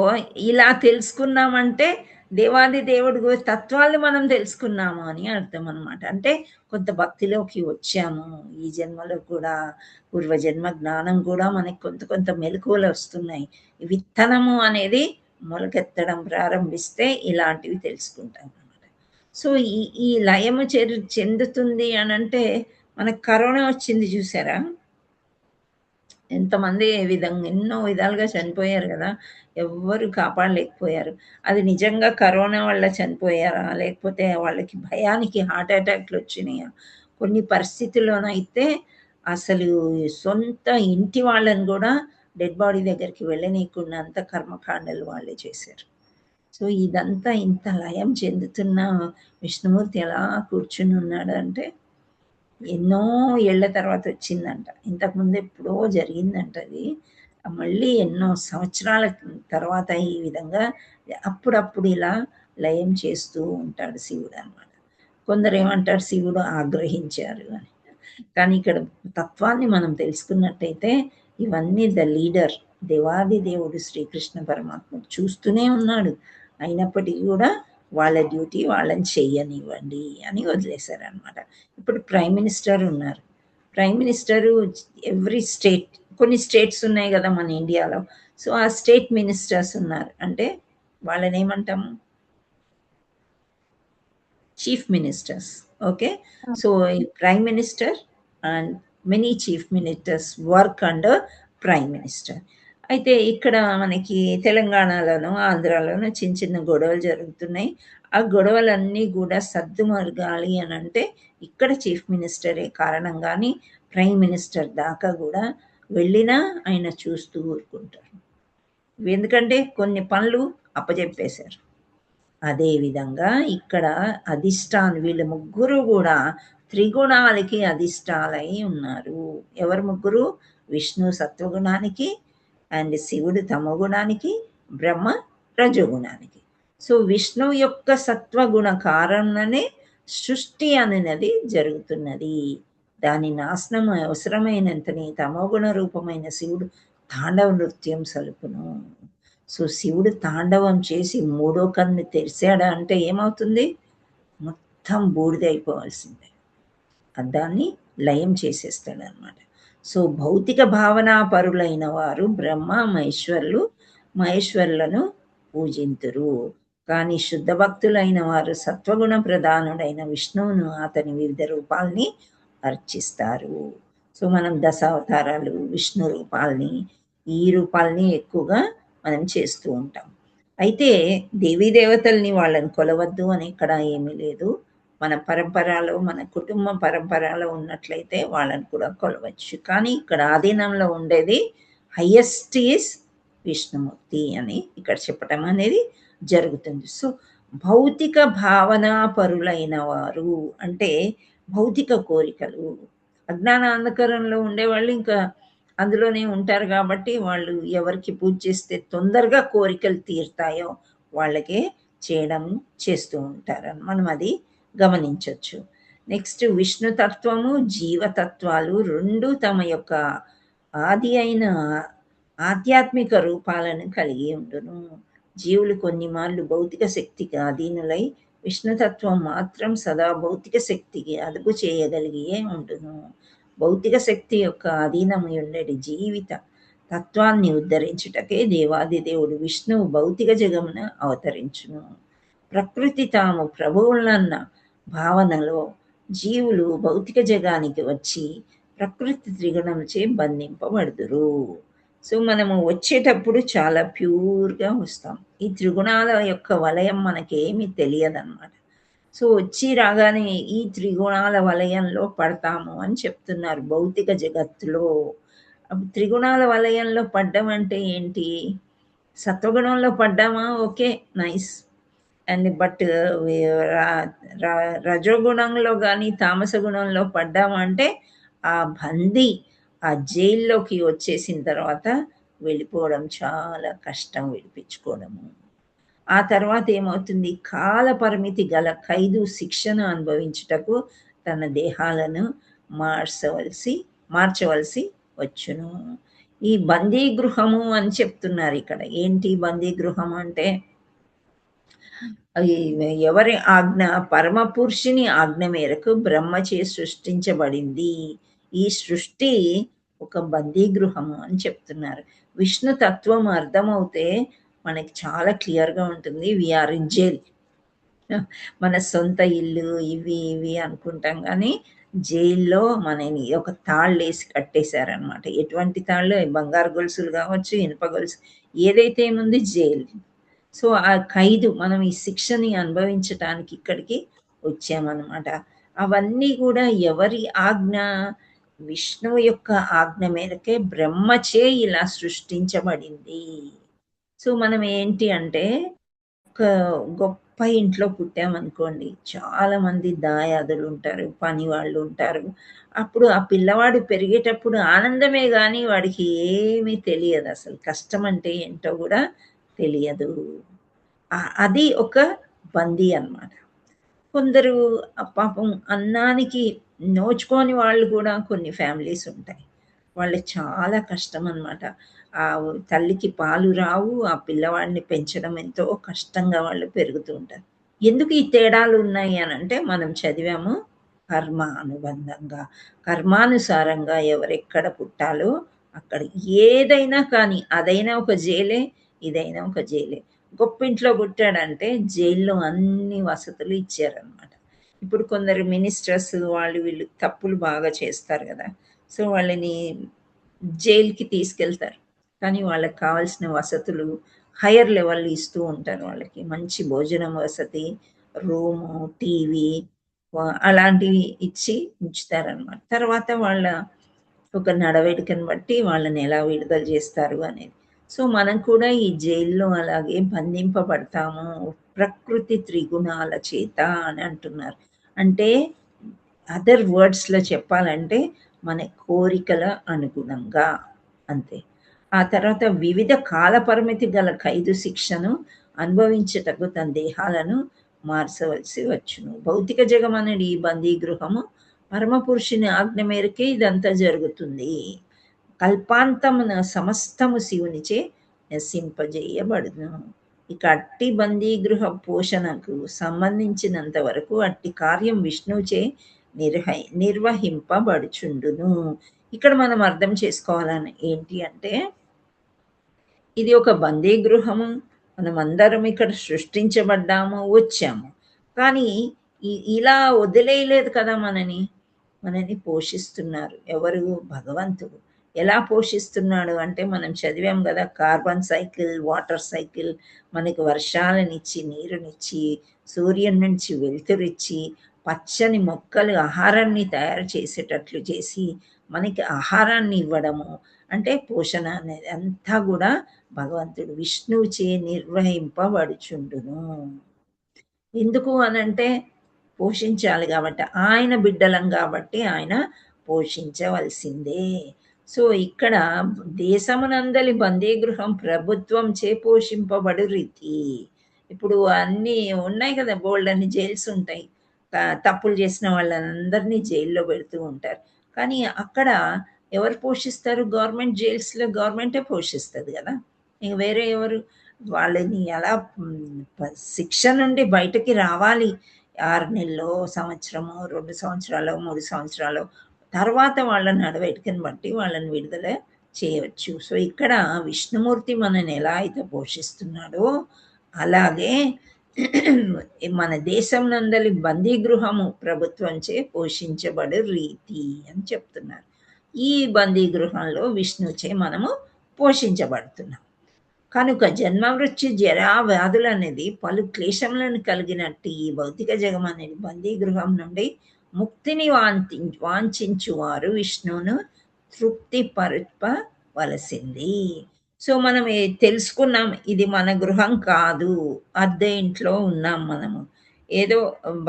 ఇలా తెలుసుకున్నామంటే దేవాది దేవుడు తత్వాలు మనం తెలుసుకున్నాము అని అర్థం అనమాట. అంటే కొంత భక్తిలోకి వచ్చాము. ఈ జన్మలో కూడా పూర్వజన్మ జ్ఞానం కూడా మనకి కొంత మెలకువలు వస్తున్నాయి. విత్తనము అనేది మొలకెత్తడం ప్రారంభిస్తే ఇలాంటివి తెలుసుకుంటాం అనమాట. సో ఈ లయము చెందుతుంది అని అంటే మనకు కరోనా వచ్చింది చూసారా? ఎంతమంది ఎన్నో విధాలుగా చనిపోయారు కదా, ఎవ్వరు కాపాడలేకపోయారు. అది నిజంగా కరోనా వల్ల చనిపోయారా, లేకపోతే వాళ్ళకి భయానికి హార్ట్ అటాక్లు వచ్చినాయా? కొన్ని పరిస్థితుల్లోనైతే అసలు సొంత ఇంటి వాళ్ళని కూడా డెడ్ బాడీ దగ్గరికి వెళ్ళనీయకున్నంత కర్మకాండలు వాళ్ళే చేశారు. సో ఇదంతా ఇంత లయం చెందుతున్న విష్ణుమూర్తి ఎలా కూర్చుని ఉన్నాడు అంటే, ఎన్నో ఏళ్ల తర్వాత వచ్చిందంట. ఇంతకుముందు ఎప్పుడో జరిగిందంట అది. మళ్ళీ ఎన్నో సంవత్సరాల తర్వాత ఈ విధంగా అప్పుడప్పుడు ఇలా లయం చేస్తూ ఉంటాడు శివుడు అనమాట. కొందరు ఏమంటారు శివుడు ఆగ్రహించారు అని. కానీ ఇక్కడ తత్వాన్ని మనం తెలుసుకున్నట్టయితే ఇవన్నీ ద లీడర్, దేవాది దేవుడు శ్రీకృష్ణ పరమాత్మ చూస్తూనే ఉన్నాడు. అయినప్పటికీ కూడా వాళ్ళ డ్యూటీ వాళ్ళని చెయ్యనివ్వండి అని వదిలేశారనమాట. ఇప్పుడు ప్రైమ్ మినిస్టర్ ఉన్నారు. ప్రైమ్ మినిస్టరు ఎవ్రీ స్టేట్, కొన్ని స్టేట్స్ ఉన్నాయి కదా మన ఇండియాలో. సో ఆ స్టేట్ మినిస్టర్స్ ఉన్నారు. అంటే వాళ్ళని ఏమంటాము? Chief ministers. Okay, so prime minister and many chief ministers work under prime minister. అయితే ఇక్కడ మనకి తెలంగాణలోనూ ఆంధ్రాలోనూ చిన్న చిన్న గొడవలు జరుగుతున్నాయి. ఆ గొడవలన్నీ కూడా సద్దుమరగాలి అని అంటే ఇక్కడ చీఫ్ మినిస్టరే కారణం, కానీ ప్రైమ్ మినిస్టర్ దాకా కూడా వెళ్ళినా ఆయన చూస్తూ ఊరుకుంటారు. ఎందుకంటే కొన్ని పనులు అప్పచెప్పేశారు. అదేవిధంగా ఇక్కడ వీళ్ళ ముగ్గురు కూడా త్రిగుణాలకి అధిష్టాలై ఉన్నారు. ఎవరు ముగ్గురు? విష్ణు సత్వగుణానికి, అండ్ శివుడు తమోగుణానికి, బ్రహ్మ రజోగుణానికి. సో విష్ణువు యొక్క సత్వగుణ కారణనే సృష్టి అనేది జరుగుతున్నది. దాని నాశనం అవసరమైనంతని తమోగుణ రూపమైన శివుడు తాండవ నృత్యం సలుపును. సో శివుడు తాండవం చేసి మూడో కన్ను తెరిచాడా అంటే ఏమవుతుంది? మొత్తం బూడిదైపోవాల్సిందే. దాన్ని లయం చేసేస్తాడు అనమాట. సో భౌతిక భావనా పరులైన వారు బ్రహ్మ మహేశ్వరులను పూజింతురు. కానీ శుద్ధ భక్తులైన వారు సత్వగుణ ప్రధానుడైన విష్ణువును అతని వివిధ రూపాల్ని అర్చిస్తారు. సో మనం దశావతారాలు, విష్ణు రూపాల్ని, ఈ రూపాల్ని ఎక్కువగా మనం చేస్తూ ఉంటాం. అయితే దేవీ దేవతల్ని వాళ్ళని కొలవద్దు అని ఇక్కడ ఏమీ లేదు. మన పరంపరలో, మన కుటుంబ పరంపరలో ఉన్నట్లయితే వాళ్ళని కూడా కొలవచ్చు. కానీ ఇక్కడ ఆధీనంలో ఉండేది హయ్యెస్ట్ ఈస్ విష్ణుమూర్తి అని ఇక్కడ చెప్పటం అనేది జరుగుతుంది. సో భౌతిక భావనా పరులైన వారు అంటే భౌతిక కోరికలు, అజ్ఞాన అంధకారంలో ఉండేవాళ్ళు ఇంకా అందులోనే ఉంటారు కాబట్టి వాళ్ళు ఎవరికి పూజ చేస్తే తొందరగా కోరికలు తీరుతాయో వాళ్ళకే చేస్తూ ఉంటారని మనం అది గమనించవచ్చు. నెక్స్ట్ విష్ణుతత్వము, జీవతత్వాలు రెండు తమ యొక్క ఆది అయిన ఆధ్యాత్మిక రూపాలను కలిగి ఉండును. జీవులు కొన్ని మార్లు భౌతిక శక్తికి అధీనులై, విష్ణుతత్వం మాత్రం సదా భౌతిక శక్తికి అదుపు చేయగలిగే ఉండును. భౌతిక శక్తి యొక్క అధీనమై ఉండేది జీవిత తత్వాన్ని ఉద్ధరించుటకే దేవాది దేవుడు విష్ణువు భౌతిక జగమున అవతరించును. ప్రకృతి తాము ప్రభువులన్న భావనలో జీవులు భౌతిక జగానికి వచ్చి ప్రకృతి త్రిగుణంచే బంధింపబడుదురు. సో మనము వచ్చేటప్పుడు చాలా ప్యూర్గా వస్తాం. ఈ త్రిగుణాల యొక్క వలయం మనకేమీ తెలియదన్నమాట. సో వచ్చి రాగానే ఈ త్రిగుణాల వలయంలో పడతాము అని చెప్తున్నారు భౌతిక జగత్తులో. త్రిగుణాల వలయంలో పడ్డం అంటే ఏంటి? సత్వగుణంలో పడ్డామా, ఓకే నైస్, అండ్ బట్ రజోగుణంలో కానీ తామస గుణంలో పడ్డామంటే ఆ బందీ ఆ జైల్లోకి వచ్చేసిన తర్వాత వెళ్ళిపోవడం చాలా కష్టం, విడిపించుకోవడము. ఆ తర్వాత ఏమవుతుంది? కాల పరిమితి గల ఖైదు శిక్షను అనుభవించుటకు తన దేహాలను మార్చవలసి వచ్చును. ఈ బందీ గృహము అని చెప్తున్నారు ఇక్కడ. ఏంటి బందీ గృహం అంటే? ఎవరి ఆజ్ఞ? పరమ పురుషుని ఆజ్ఞ మేరకు బ్రహ్మచే సృష్టించబడింది. ఈ సృష్టి ఒక బందీ గృహము అని చెప్తున్నారు. విష్ణు తత్వం అర్థమవుతే మనకి చాలా క్లియర్గా ఉంటుంది. We are in jail. మన సొంత ఇల్లు ఇవి అనుకుంటాం, కానీ జైల్లో మనని ఒక తాళ్ళేసి కట్టేశారనమాట. ఎటువంటి తాళ్ళు? బంగారు గొలుసులు కావచ్చు, ఇనుప గొలుసు, ఏదైతే ఏముంది జైలు. సో ఆ ఖైదు మనం ఈ శిక్షని అనుభవించటానికి ఇక్కడికి వచ్చామన్నమాట. అవన్నీ కూడా ఎవరి ఆజ్ఞ? విష్ణువు యొక్క ఆజ్ఞ మేరకే బ్రహ్మచే ఇలా సృష్టించబడింది. సో మనం ఏంటి అంటే ఒక గొప్ప ఇంట్లో పుట్టామనుకోండి, చాలా మంది దాయాదులు ఉంటారు, పని వాళ్ళు ఉంటారు. అప్పుడు ఆ పిల్లవాడు పెరిగేటప్పుడు ఆనందమే కానీ వాడికి ఏమీ తెలియదు, అసలు కష్టం అంటే ఏంటో కూడా తెలియదు. అది ఒక బందీ అన్నమాట. కొందరు పాపం అన్నానికి నోచుకోని వాళ్ళు కూడా కొన్ని ఫ్యామిలీస్ ఉంటాయి. వాళ్ళకి చాలా కష్టం అన్నమాట. ఆ తల్లికి పాలు రావు, ఆ పిల్లవాడిని పెంచడం ఎంతో కష్టంగా వాళ్ళు పెరుగుతూ ఉంటారు. ఎందుకు ఈ తేడాలు ఉన్నాయి అని అంటే మనం చదివాము, కర్మ అనుబంధంగా, కర్మానుసారంగా ఎవరెక్కడ పుట్టాలో అక్కడ. ఏదైనా కానీ అదైనా ఒక జైలే, ఇదైనా ఒక జైలే. గొప్పింట్లో పుట్టాడంటే జైల్లో అన్ని వసతులు ఇచ్చారనమాట. ఇప్పుడు కొందరు మినిస్టర్స్ వాళ్ళు వీళ్ళు తప్పులు బాగా చేస్తారు కదా, సో వాళ్ళని జైలుకి తీసుకెళ్తారు. కానీ వాళ్ళకి కావాల్సిన వసతులు హయ్యర్ లెవెల్ ఇస్తూ ఉంటారు. వాళ్ళకి మంచి భోజనం వసతి, రూము, టీవీ అలాంటివి ఇచ్చి ఉంచుతారనమాట. తర్వాత వాళ్ళ ఒక నడవడికను బట్టి వాళ్ళని ఎలా విడుదల చేస్తారు అనేది. సో మనం కూడా ఈ జైల్లో అలాగే బంధింపబడతాము ప్రకృతి త్రిగుణాల చేత అని అంటున్నారు. అంటే అదర్ వర్డ్స్లో చెప్పాలంటే మన కోరికల అనుగుణంగా, అంతే. ఆ తర్వాత వివిధ కాల పరిమితి గల ఖైదు శిక్షను అనుభవించటకు తన దేహాలను మార్చవలసి వచ్చును. భౌతిక జగం అనేది ఈ బందీ గృహము, పరమపురుషుని ఆజ్ఞ మేరకే ఇదంతా జరుగుతుంది. కల్పాంతమున సమస్తము శివునిచే నశింపజేయబడును. ఇక అట్టి బందీ గృహ పోషణకు సంబంధించినంత వరకు అట్టి కార్యం విష్ణువుచే నిర్వహింపబడుచుండును. ఇక్కడ మనం అర్థం చేసుకోవాలని ఏంటి అంటే, ఇది ఒక బందీ గృహము, మనం అందరం ఇక్కడ సృష్టించబడ్డాము, వచ్చాము. కానీ ఇలా వదిలేయలేదు కదా మనని పోషిస్తున్నారు. ఎవరు? భగవంతుడు. ఎలా పోషిస్తున్నాడు అంటే మనం చదివాం కదా, కార్బన్ సైకిల్, వాటర్ సైకిల్, మనకి వర్షాలనిచ్చి, నీరునిచ్చి, సూర్యుని నుంచి వెలుతురిచ్చి, పచ్చని మొక్కలు ఆహారాన్ని తయారు చేసేటట్లు చేసి మనకి ఆహారాన్ని ఇవ్వడము, అంటే పోషణ అనేది అంతా కూడా భగవంతుడు విష్ణువుచే నిర్వహింపబడుచుండును. ఎందుకు అనంటే పోషించాలి కాబట్టి, ఆయన బిడ్డలం కాబట్టి ఆయన పోషించవలసిందే. సో ఇక్కడ దేశమునందలి బందీ గృహం ప్రభుత్వం చే పోషింపబడు రీతి. ఇప్పుడు అన్నీ ఉన్నాయి కదా, బోల్డ్ అన్ని జైల్స్ ఉంటాయి, తప్పులు చేసిన వాళ్ళందరినీ జైల్లో పెడుతూ ఉంటారు. కానీ అక్కడ ఎవరు పోషిస్తారు? గవర్నమెంట్ జైల్స్లో గవర్నమెంటే పోషిస్తుంది కదా, ఇంక వేరే ఎవరు? వాళ్ళని ఎలా శిక్ష నుండి బయటకి రావాలి, 6 నెలలో, సంవత్సరము, 2 సంవత్సరాలు, 3 సంవత్సరాలు తర్వాత వాళ్ళ నడవడికను బట్టి వాళ్ళని విడుదల చేయవచ్చు. సో ఇక్కడ విష్ణుమూర్తి మనని ఎలా అయితే పోషిస్తున్నాడో అలాగే మన దేశం నందలి బందీ గృహము ప్రభుత్వంచే పోషించబడు రీతి అని చెప్తున్నారు. ఈ బందీ గృహంలో విష్ణుచే మనము పోషించబడుతున్నాం కనుక జన్మ మృత్యు జరా వ్యాధులు అనేది పలు క్లేశములను కలిగినట్టు ఈ భౌతిక జగం అనేది బందీ గృహం నుండి ముక్తిని వాంఛించువారు విష్ణువును తృప్తిపరచవలసింది. సో మనం తెలుసుకున్నాం, ఇది మన గృహం కాదు, అద్దె ఇంట్లో ఉన్నాం మనము, ఏదో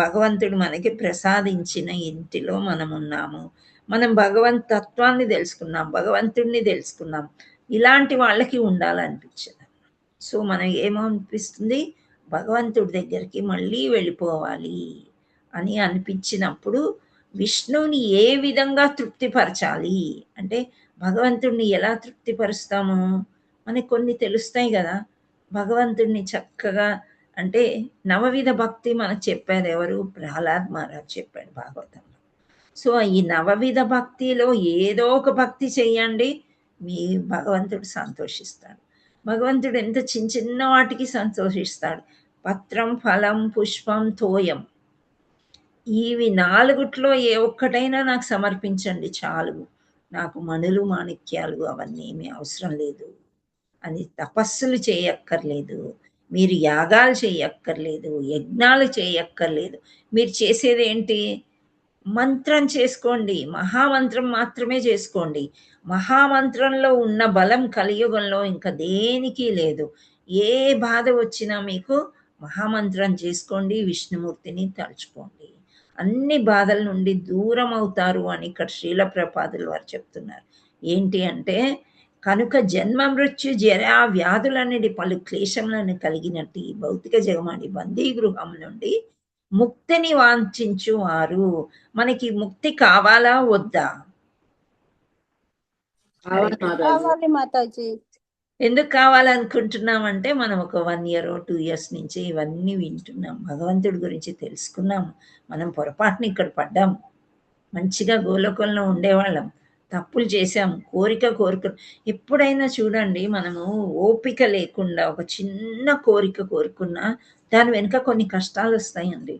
భగవంతుడు మనకి ప్రసాదించిన ఇంటిలో మనం ఉన్నాము. మనం భగవంత్ తత్వాన్ని తెలుసుకున్నాం, భగవంతుడిని తెలుసుకున్నాం. ఇలాంటి వాళ్ళకి ఉండాలనిపించదు. సో మనం ఏమనిపిస్తుంది? భగవంతుడి దగ్గరికి మళ్ళీ వెళ్ళిపోవాలి అని అనిపించినప్పుడు విష్ణువుని ఏ విధంగా తృప్తిపరచాలి అంటే, భగవంతుడిని ఎలా తృప్తిపరుస్తాము? మనకి కొన్ని తెలుస్తాయి కదా. భగవంతుడిని చక్కగా అంటే నవవిధ భక్తి మనకు చెప్పారు ఎవరు? ప్రహ్లాద్ మహారాజ్ చెప్పాడు భాగవతంలో. సో ఈ నవవిధ భక్తిలో ఏదో ఒక భక్తి చెయ్యండి, మీ భగవంతుడు సంతోషిస్తాడు. భగవంతుడు ఎంత చిన్న చిన్న వాటికి సంతోషిస్తాడు. పత్రం, ఫలం, పుష్పం, తోయం, ఇవి 4 ఏ ఒక్కటైనా నాకు సమర్పించండి చాలు. నాకు మణులు, మాణిక్యాలు అవన్నీ ఏమీ అవసరం లేదు అని తపస్సులు చేయక్కర్లేదు. మీరు యాగాలు చేయక్కర్లేదు. యజ్ఞాలు చేయక్కర్లేదు. మీరు చేసేదేంటి? మంత్రం చేసుకోండి. మహామంత్రం మాత్రమే చేసుకోండి. మహామంత్రంలో ఉన్న బలం కలియుగంలో ఇంక దేనికి లేదు. ఏ బాధ వచ్చినా మీకు మహామంత్రం చేసుకోండి. విష్ణుమూర్తిని తలుచుకోండి. అన్ని బాధల నుండి దూరం అవుతారు అని ఇక్కడ శ్రీల ప్రభుపాదుల వారు చెప్తున్నారు. ఏంటి అంటే కనుక జన్మ మృత్యు జరా వ్యాధులనేది పలు క్లేశములను కలిగినట్టు ఈ భౌతిక జగమాడి బందీ గృహం నుండి ముక్తిని వాంఛించు వారు. మనకి ముక్తి కావాలా వద్దా? కావాలి మాతాజీ. ఎందుకు కావాలనుకుంటున్నామంటే మనం ఒక 1 year 2 years నుంచి ఇవన్నీ వింటున్నాం. భగవంతుడి గురించి తెలుసుకున్నాం. మనం పొరపాటున ఇక్కడ పడ్డాం. మంచిగా గోలోకంలో ఉండేవాళ్ళం. తప్పులు చేశాం. కోరుకు ఎప్పుడైనా చూడండి, మనము ఓపిక లేకుండా ఒక చిన్న కోరిక కోరుకున్నా దాని వెనుక కొన్ని కష్టాలు వస్తాయండి.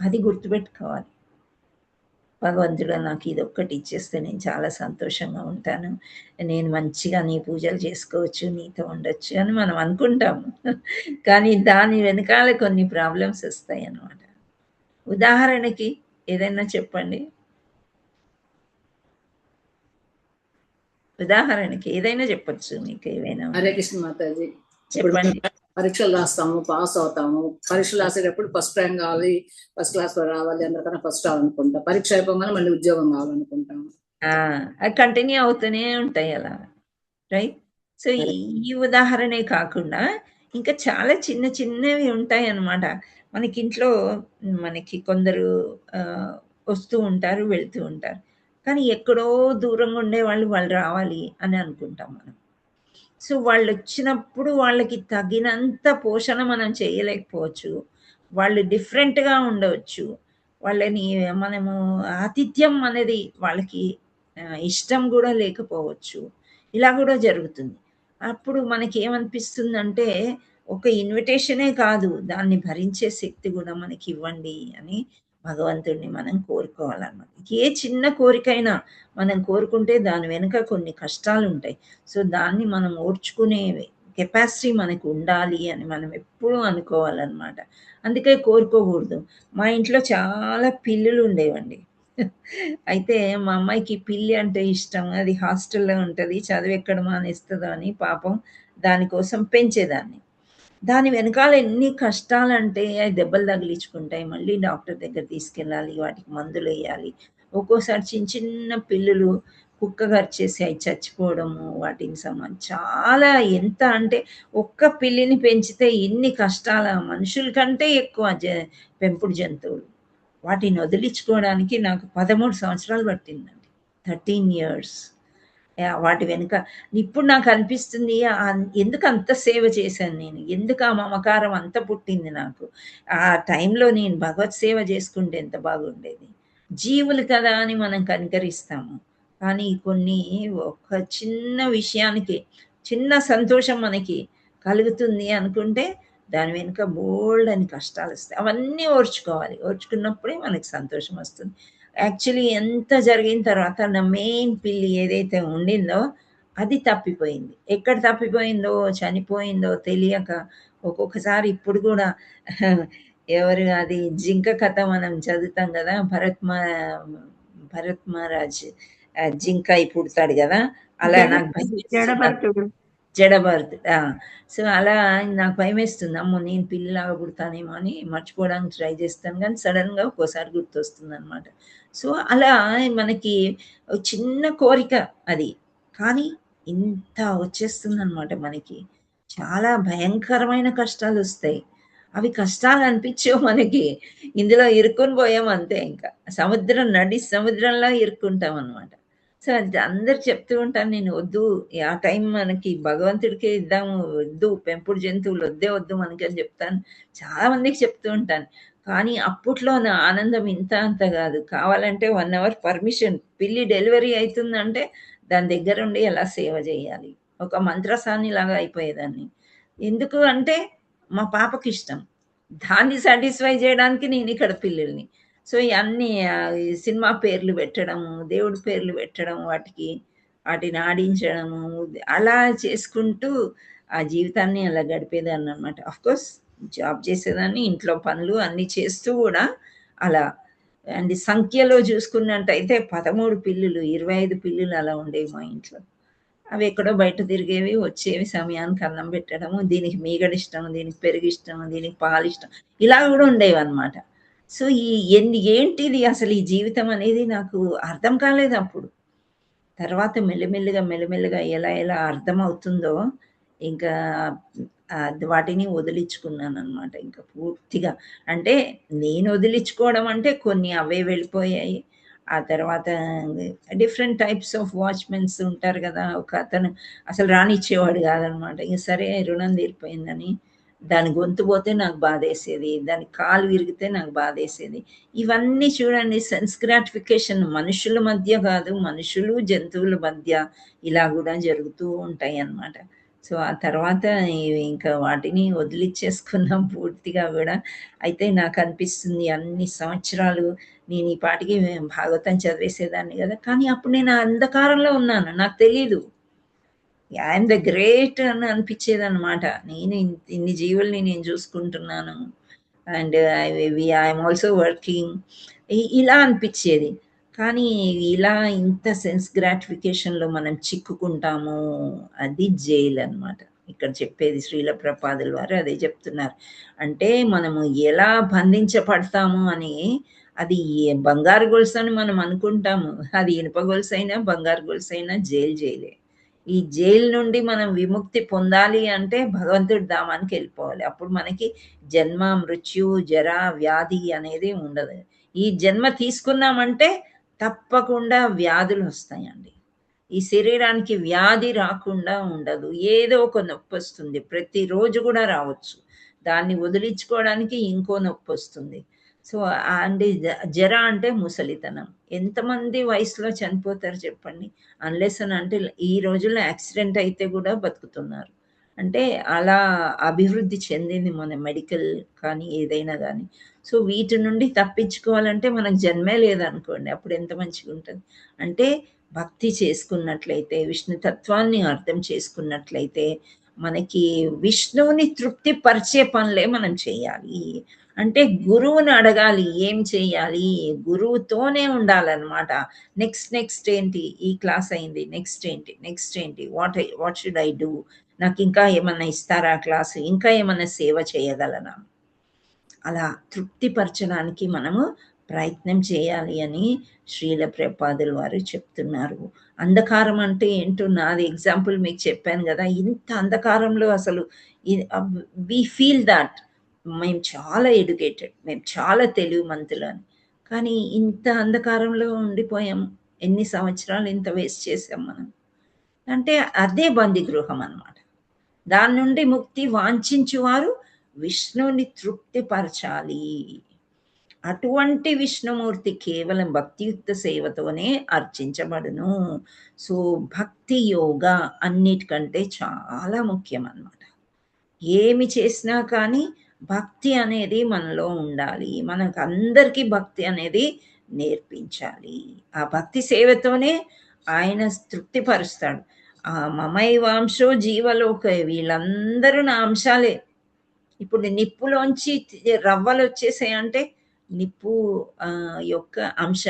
అది గుర్తుపెట్టుకోవాలి. భగవంతుడు నాకు ఇదొక్కటి ఇచ్చేస్తే నేను చాలా సంతోషంగా ఉంటాను. నేను మంచిగా నీ పూజలు చేసుకోవచ్చు, నీతో ఉండొచ్చు అని మనం అనుకుంటాము. కానీ దాని వెనకాల కొన్ని ప్రాబ్లమ్స్ వస్తాయి అన్నమాట. ఉదాహరణకి ఏదైనా చెప్పండి. ఉదాహరణకి ఏదైనా చెప్పొచ్చు మీకు ఏవైనా. హరే కృష్ణ మాతాజీ. చెప్పండి. పరీక్షలు రాస్తాము, పాస్ అవుతాము. పరీక్షలు రాసేటప్పుడు ఫస్ట్ ర్యాంక్ కావాలి, ఫస్ట్ క్లాస్ లో రావాలి, అందరికన్నా ఫస్ట్ రావాలనుకుంటాం. పరీక్ష అయిపోగానే మళ్ళీ ఉద్యోగం కావాలనుకుంటాం. అది కంటిన్యూ అవుతూనే ఉంటాయి అలా, రైట్? సో ఈ ఉదాహరణే కాకుండా ఇంకా చాలా చిన్న చిన్నవి ఉంటాయి అన్నమాట. మనకి ఇంట్లో మనకి కొందరు వస్తూ ఉంటారు, వెళ్తూ ఉంటారు. కానీ ఎక్కడో దూరంగా ఉండే వాళ్ళు రావాలి అని అనుకుంటాం మనం. సో వాళ్ళు వచ్చినప్పుడు వాళ్ళకి తగినంత పోషణ మనం చేయలేకపోవచ్చు. వాళ్ళు డిఫరెంట్‌గా ఉండవచ్చు. వాళ్ళని మనము ఆతిథ్యం అనేది వాళ్ళకి ఇష్టం గూడా లేకపోవచ్చు. ఇలా గూడా జరుగుతుంది. అప్పుడు మనకేమనిపిస్తుందంటే ఒక ఇన్విటేషనే కాదు, దాన్ని భరించే శక్తి గూడా మనకివ్వండి అని భగవంతుడిని మనం కోరుకోవాలన్నమాట. ఏ చిన్న కోరికైనా మనం కోరుకుంటే దాని వెనుక కొన్ని కష్టాలుంటాయి. సో దాన్ని మనం ఓర్చుకునే కెపాసిటీ మనకు ఉండాలి అని మనం ఎప్పుడూ అనుకోవాలన్నమాట. అందుకే కోరుకోకూడదు. మా ఇంట్లో చాలా పిల్లులు ఉండేవండి. అయితే మా అమ్మాయికి పిల్లి అంటే ఇష్టం. అది హాస్టల్‌లో ఉంటది. చదువెక్కడ మానేస్తదో అని పాపం దానికోసం పెంచేదాన్ని. దాని వెనకాల ఎన్ని కష్టాలంటే అవి దెబ్బలు తగిలించుకుంటాయి. మళ్ళీ డాక్టర్ దగ్గర తీసుకెళ్ళాలి. వాటికి మందులెయ్యాలి. ఒక్కోసారి చిన్న చిన్న పిల్లులు కుక్క కరిచేసి అవి చచ్చిపోవడము, వాటికి చాలా ఎంత అంటే ఒక్క పిల్లిని పెంచితే ఇన్ని కష్టాల మనుషుల కంటే ఎక్కువ పెంపుడు జంతువులు. వాటిని వదిలించుకోవడానికి నాకు 13 సంవత్సరాలు పట్టిందండి. 13 years. వాటి వెనుక ఇప్పుడు నాకు అనిపిస్తుంది ఎందుకు అంత సేవ చేశాను నేను? ఎందుకు ఆ మమకారం అంత పుట్టింది నాకు? ఆ టైంలో నేను భగవత్ సేవ చేసుకుంటే ఎంత బాగుండేది. జీవులు కదా అని మనం కనికరిస్తాము. కానీ కొన్ని ఒక చిన్న విషయానికి చిన్న సంతోషం మనకి కలుగుతుంది అనుకుంటే దాని వెనుక బోల్డన్ని కష్టాలొస్తాయి. అవన్నీ ఓర్చుకోవాలి. ఓర్చుకున్నప్పుడే మనకి సంతోషం వస్తుంది. యాక్చువల్లీ ఎంత జరిగిన తర్వాత నా మెయిన్ పిల్లి ఏదైతే ఉండిందో అది తప్పిపోయింది. ఎక్కడ తప్పిపోయిందో, చనిపోయిందో తెలియక ఒక్కొక్కసారి ఇప్పుడు గూడా ఎవరు అది జింక కథ మనం చదువుతాం గదా! భరత్ మహారాజ్ జింక అయి పుడతాడు గదా! అలా నాకు భయమేస్తుంది. జడభరతుడు. సో అలా నాకు భయమేస్తుంది. అమ్మో! నేను పిల్లిలాగా పుడతానేమో అని మర్చిపోవడానికి ట్రై చేస్తాను. కానీ సడెన్‌గా ఒక్కోసారి గుర్తొస్తుందనమాట. సో అలా మనకి చిన్న కోరిక అది. కానీ ఇంత వచ్చేస్తుందనమాట మనకి. చాలా భయంకరమైన కష్టాలొస్తాయి. అవి కష్టాలు అనిపించవు మనకి. ఇందులో ఇరుక్కొని పోయాం అంతే ఇంకా. నడి సముద్రంలో ఇరుక్కుంటామనమాట. సో అందరు చెప్తూ ఉంటాను నేను, వద్దు ఆ టైం మనకి భగవంతుడికే ఇద్దాము, వద్దు పెంపుడు జంతువులు వద్దు మనకి అని చెప్తాను. చాలా మందికి చెప్తూ ఉంటాను. కానీ అప్పట్లో నా ఆనందం ఇంత అంత కాదు. కావాలంటే 1 hour పర్మిషన్, పిల్లి డెలివరీ అవుతుందంటే దాని దగ్గర ఉండి ఎలా సేవ చేయాలి, ఒక మంత్రసాని లాగా అయిపోయేదాన్ని. ఎందుకు అంటే మా పాపకి ఇష్టం. దాన్ని సాటిస్ఫై చేయడానికి నేను ఇక్కడ పిల్లుల్ని. సో ఇవన్నీ ఈ సినిమా పేర్లు పెట్టడము, దేవుడి పేర్లు పెట్టడం, వాటిని ఆడించడము, అలా చేసుకుంటూ ఆ జీవితాన్ని అలా గడిపేదాన్ని అనమాట. కోర్స్ జాబ్ చేసేదాన్ని, ఇంట్లో పనులు అన్నీ చేస్తూ కూడా అలా. అండ్ సంఖ్యలో చూసుకున్నట్టయితే 13 పిల్లులు, 25 పిల్లులు అలా ఉండేవి మా ఇంట్లో. అవి ఎక్కడో బయట తిరిగేవి, వచ్చేవి, సమయానికి అన్నం పెట్టడము, దీనికి మీగడిష్టం, దీనికి పెరుగిష్టం, దీనికి పాలిష్టం, ఇలా కూడా ఉండేవన్నమాట. సో ఏంటిది అసలు ఈ జీవితం అనేది నాకు అర్థం కాలేదు అప్పుడు. తర్వాత మెల్లిమెల్లిగా ఎలా అర్థమవుతుందో ఇంకా వాటిని వదిలించుకున్నాననమాట ఇంకా పూర్తిగా. అంటే నేను వదిలించుకోవడం అంటే కొన్ని అవే వెళ్ళిపోయాయి. ఆ తర్వాత డిఫరెంట్ టైప్స్ ఆఫ్ వాచ్మెన్స్ ఉంటారు కదా, ఒక అతను అసలు రానిచ్చేవాడు కాదనమాట. ఇంక సరే రుణం తీరిపోయిందని దాని గొంతు పోతే నాకు బాధేసేది, దాని కాలు విరిగితే నాకు బాధేసేది. ఇవన్నీ చూడండి, సెన్స్ గ్రాటిఫికేషన్ మనుషుల మధ్య కాదు, మనుషులు జంతువుల మధ్య ఇలా కూడా జరుగుతూ ఉంటాయి అన్నమాట. సో ఆ తర్వాత ఇంకా వాటిని వదిలిచ్చేసుకున్నాం పూర్తిగా కూడా. అయితే నాకు అనిపిస్తుంది అన్ని సంవత్సరాలు నేను ఈ పాటికి భాగవతం చదివేసేదాన్ని కదా, కానీ అప్పుడు నేను అంధకారంలో ఉన్నాను, నాకు తెలీదు. ఐఎమ్ ద గ్రేట్ అని అనిపించేది అనమాట. నేను ఇన్ని జీవుల్ని నేను చూసుకుంటున్నాను, అండ్ ఐఎమ్ ఆల్సో వర్కింగ్, ఇలా అనిపించేది. కానీ ఇలా ఇంత సెన్స్ గ్రాటిఫికేషన్లో మనం చిక్కుకుంటాము, అది జైలు అనమాట. ఇక్కడ చెప్పేది శ్రీల ప్రపాదుల వారు అదే చెప్తున్నారు. అంటే మనము ఎలా బంధించబడతాము అని, అది బంగారు గొలుసు అని మనం అనుకుంటాము, అది ఇనుప గొలుసు అయినా బంగారు గొలుసు అయినా జైలే. ఈ జైలు నుండి మనం విముక్తి పొందాలి అంటే భగవంతుడి ధామానికి వెళ్ళిపోవాలి. అప్పుడు మనకి జన్మ, మృత్యు, జర, వ్యాధి అనేది ఉండదు. ఈ జన్మ తీసుకున్నామంటే తప్పకుండా వ్యాధులు వస్తాయండి. ఈ శరీరానికి వ్యాధి రాకుండా ఉండదు. ఏదో ఒక నొప్పి వస్తుంది, ప్రతిరోజు కూడా రావచ్చు. దాన్ని వదిలించుకోవడానికి ఇంకో నొప్పి వస్తుంది. సో అండ్ జర అంటే ముసలితనం. ఎంతమంది వయసులో చనిపోతారు చెప్పండి, అన్లెస్ అని అంటే ఈ రోజుల్లో యాక్సిడెంట్ అయితే కూడా బతుకుతున్నారు. అంటే అలా అభివృద్ధి చెందింది మన మెడికల్ కానీ ఏదైనా కానీ. సో వీటి నుండి తప్పించుకోవాలంటే మనకు జన్మే లేదనుకోండి, అప్పుడు ఎంత మంచిగా ఉంటుంది. అంటే భక్తి చేసుకున్నట్లయితే, విష్ణు తత్వాన్ని అర్థం చేసుకున్నట్లయితే మనకి విష్ణువుని తృప్తిపరిచే పనులే మనం చేయాలి. అంటే గురువుని అడగాలి ఏం చేయాలి, గురువుతోనే ఉండాలన్నమాట. నెక్స్ట్ ఏంటి, ఈ క్లాస్ అయింది, నెక్స్ట్ ఏంటి, వాట్ షుడ్ ఐ డూ, నాకు ఇంకా ఏమన్నా ఇస్తారా క్లాసు, ఇంకా ఏమన్నా సేవ చేయగలనా, అలా తృప్తిపరచడానికి మనము ప్రయత్నం చేయాలి అని శ్రీల ప్రపాదుల వారు చెప్తున్నారు. అంధకారం అంటే ఏంటో నాది ఎగ్జాంపుల్ మీకు చెప్పాను కదా, ఇంత అంధకారంలో అసలు వి ఫీల్ దాట్ మేము చాలా ఎడ్యుకేటెడ్, మేము చాలా తెలివిమంతులు అని, కానీ ఇంత అంధకారంలో ఉండిపోయాము. ఎన్ని సంవత్సరాలు ఇంత వేస్ట్ చేసాం మనం. అంటే అదే బంది గృహం అన్నమాట. దాని నుండి ముక్తి వాంఛించువారు విష్ణువుని తృప్తిపరచాలి. అటువంటి విష్ణుమూర్తి కేవలం భక్తియుక్త సేవతోనే అర్చించబడును. సో భక్తి యోగ అన్నిటికంటే చాలా ముఖ్యం అన్నమాట. ఏమి చేసినా కానీ భక్తి అనేది మనలో ఉండాలి. మనకు అందరికీ భక్తి అనేది నేర్పించాలి. ఆ భక్తి సేవతోనే ఆయన తృప్తిపరుస్తాడు. ఆ మమైవాంశో జీవలోక, వీళ్ళందరూ నా అంశాలే. ఇప్పుడు నిప్పులోంచి రవ్వలు వచ్చేసాయంటే నిప్పు యొక్క అంశ,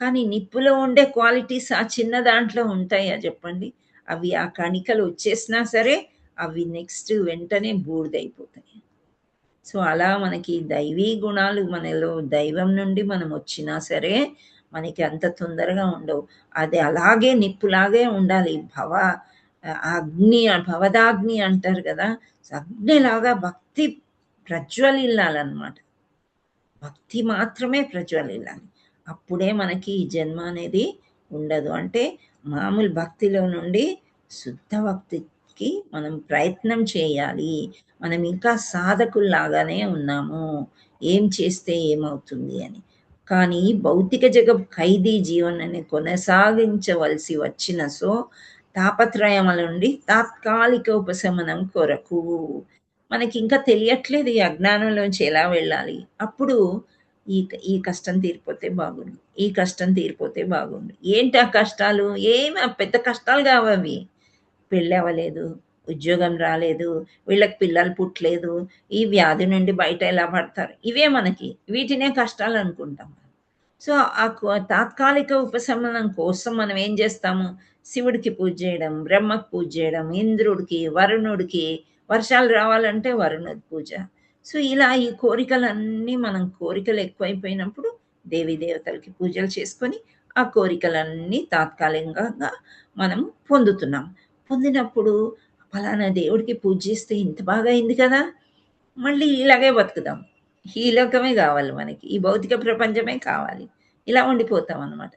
కానీ నిప్పులో ఉండే క్వాలిటీస్ ఆ చిన్న దాంట్లో ఉంటాయా చెప్పండి? అవి ఆ కణికలు వచ్చేసినా సరే అవి నెక్స్ట్ వెంటనే బూడిదైపోతాయి. సో అలా మనకి దైవీ గుణాలు మనలో దైవం నుండి మనం వచ్చినా సరే మనకి అంత తొందరగా ఉండవు. అది అలాగే నిప్పులాగే ఉండాలి. భవదాగ్ని అంటారు కదా, అగ్నిలాగా భక్తి ప్రజ్వలిల్లాలన్నమాట. భక్తి మాత్రమే ప్రజ్వలిల్లాలి. అప్పుడే మనకి ఈ జన్మ అనేది ఉండదు. అంటే మామూలు భక్తిలో నుండి శుద్ధ భక్తికి మనం ప్రయత్నం చేయాలి. మనం ఇంకా సాధకుల్లాగానే ఉన్నాము, ఏం చేస్తే ఏమవుతుంది అని. కానీ భౌతిక జగ ఖైదీ జీవనాన్ని కొనసాగించవలసి వచ్చిన సో తాపత్రయముల నుండి తాత్కాలిక ఉపశమనం కొరకు మనకి ఇంకా తెలియట్లేదు ఈ అజ్ఞానంలోంచి ఎలా వెళ్ళాలి. అప్పుడు ఈ కష్టం తీరిపోతే బాగుండు, ఈ కష్టం తీరిపోతే బాగుండు. ఏంటి ఆ కష్టాలు? ఏమి పెద్ద కష్టాలు కావవి. పెళ్ళి అవ్వలేదు, ఉద్యోగం రాలేదు, వీళ్ళకి పిల్లలు పుట్టలేదు, ఈ వ్యాధి నుండి బయట ఎలా పడతారు, ఇవే మనకి, వీటినే కష్టాలు అనుకుంటాం. సో ఆ తాత్కాలిక ఉపశమనం కోసం మనం ఏం చేస్తాము? శివుడికి పూజ చేయడం, బ్రహ్మకు పూజ చేయడం, ఇంద్రుడికి, వరుణుడికి, వర్షాలు రావాలంటే వరుణుడి పూజ. సో ఇలా ఈ కోరికలన్నీ మనం కోరికలు ఎక్కువైపోయినప్పుడు దేవీ దేవతలకి పూజలు చేసుకొని ఆ కోరికలన్నీ తాత్కాలికంగా మనం పొందుతున్నాం. పొందినప్పుడు ఫలానా దేవుడికి పూజ చేస్తే ఇంత బాగా అయింది కదా, మళ్ళీ ఇలాగే బతుకుదాం, ఈ లోకమే కావాలి మనకి, ఈ భౌతిక ప్రపంచమే కావాలి, ఇలా ఉండిపోతాం అన్నమాట.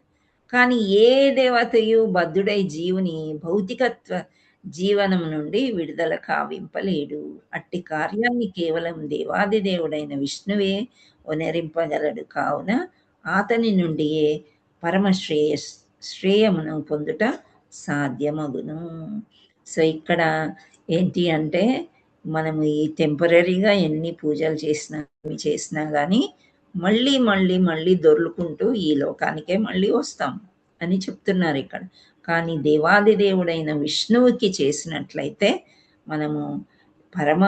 కానీ ఏ దేవతయు బద్ధుడై జీవుని భౌతికత్వ జీవనం నుండి విడుదల కావింపలేడు. అట్టి కార్యాన్ని కేవలం దేవాది దేవుడైన విష్ణువే ఒనరింపగలడు. కావున అతని నుండియే పరమ శ్రేయమును పొందుట సాధ్యమగును. సో ఇక్కడ ఏంటి అంటే మనము ఈ టెంపరీగా ఎన్ని పూజలు చేసినా కానీ మళ్ళీ మళ్ళీ మళ్ళీ దొర్లుకుంటూ ఈ లోకానికే మళ్ళీ వస్తాం అని చెప్తున్నారు ఇక్కడ. కానీ దేవాది దేవుడైన విష్ణువుకి చేసినట్లయితే మనము పరమ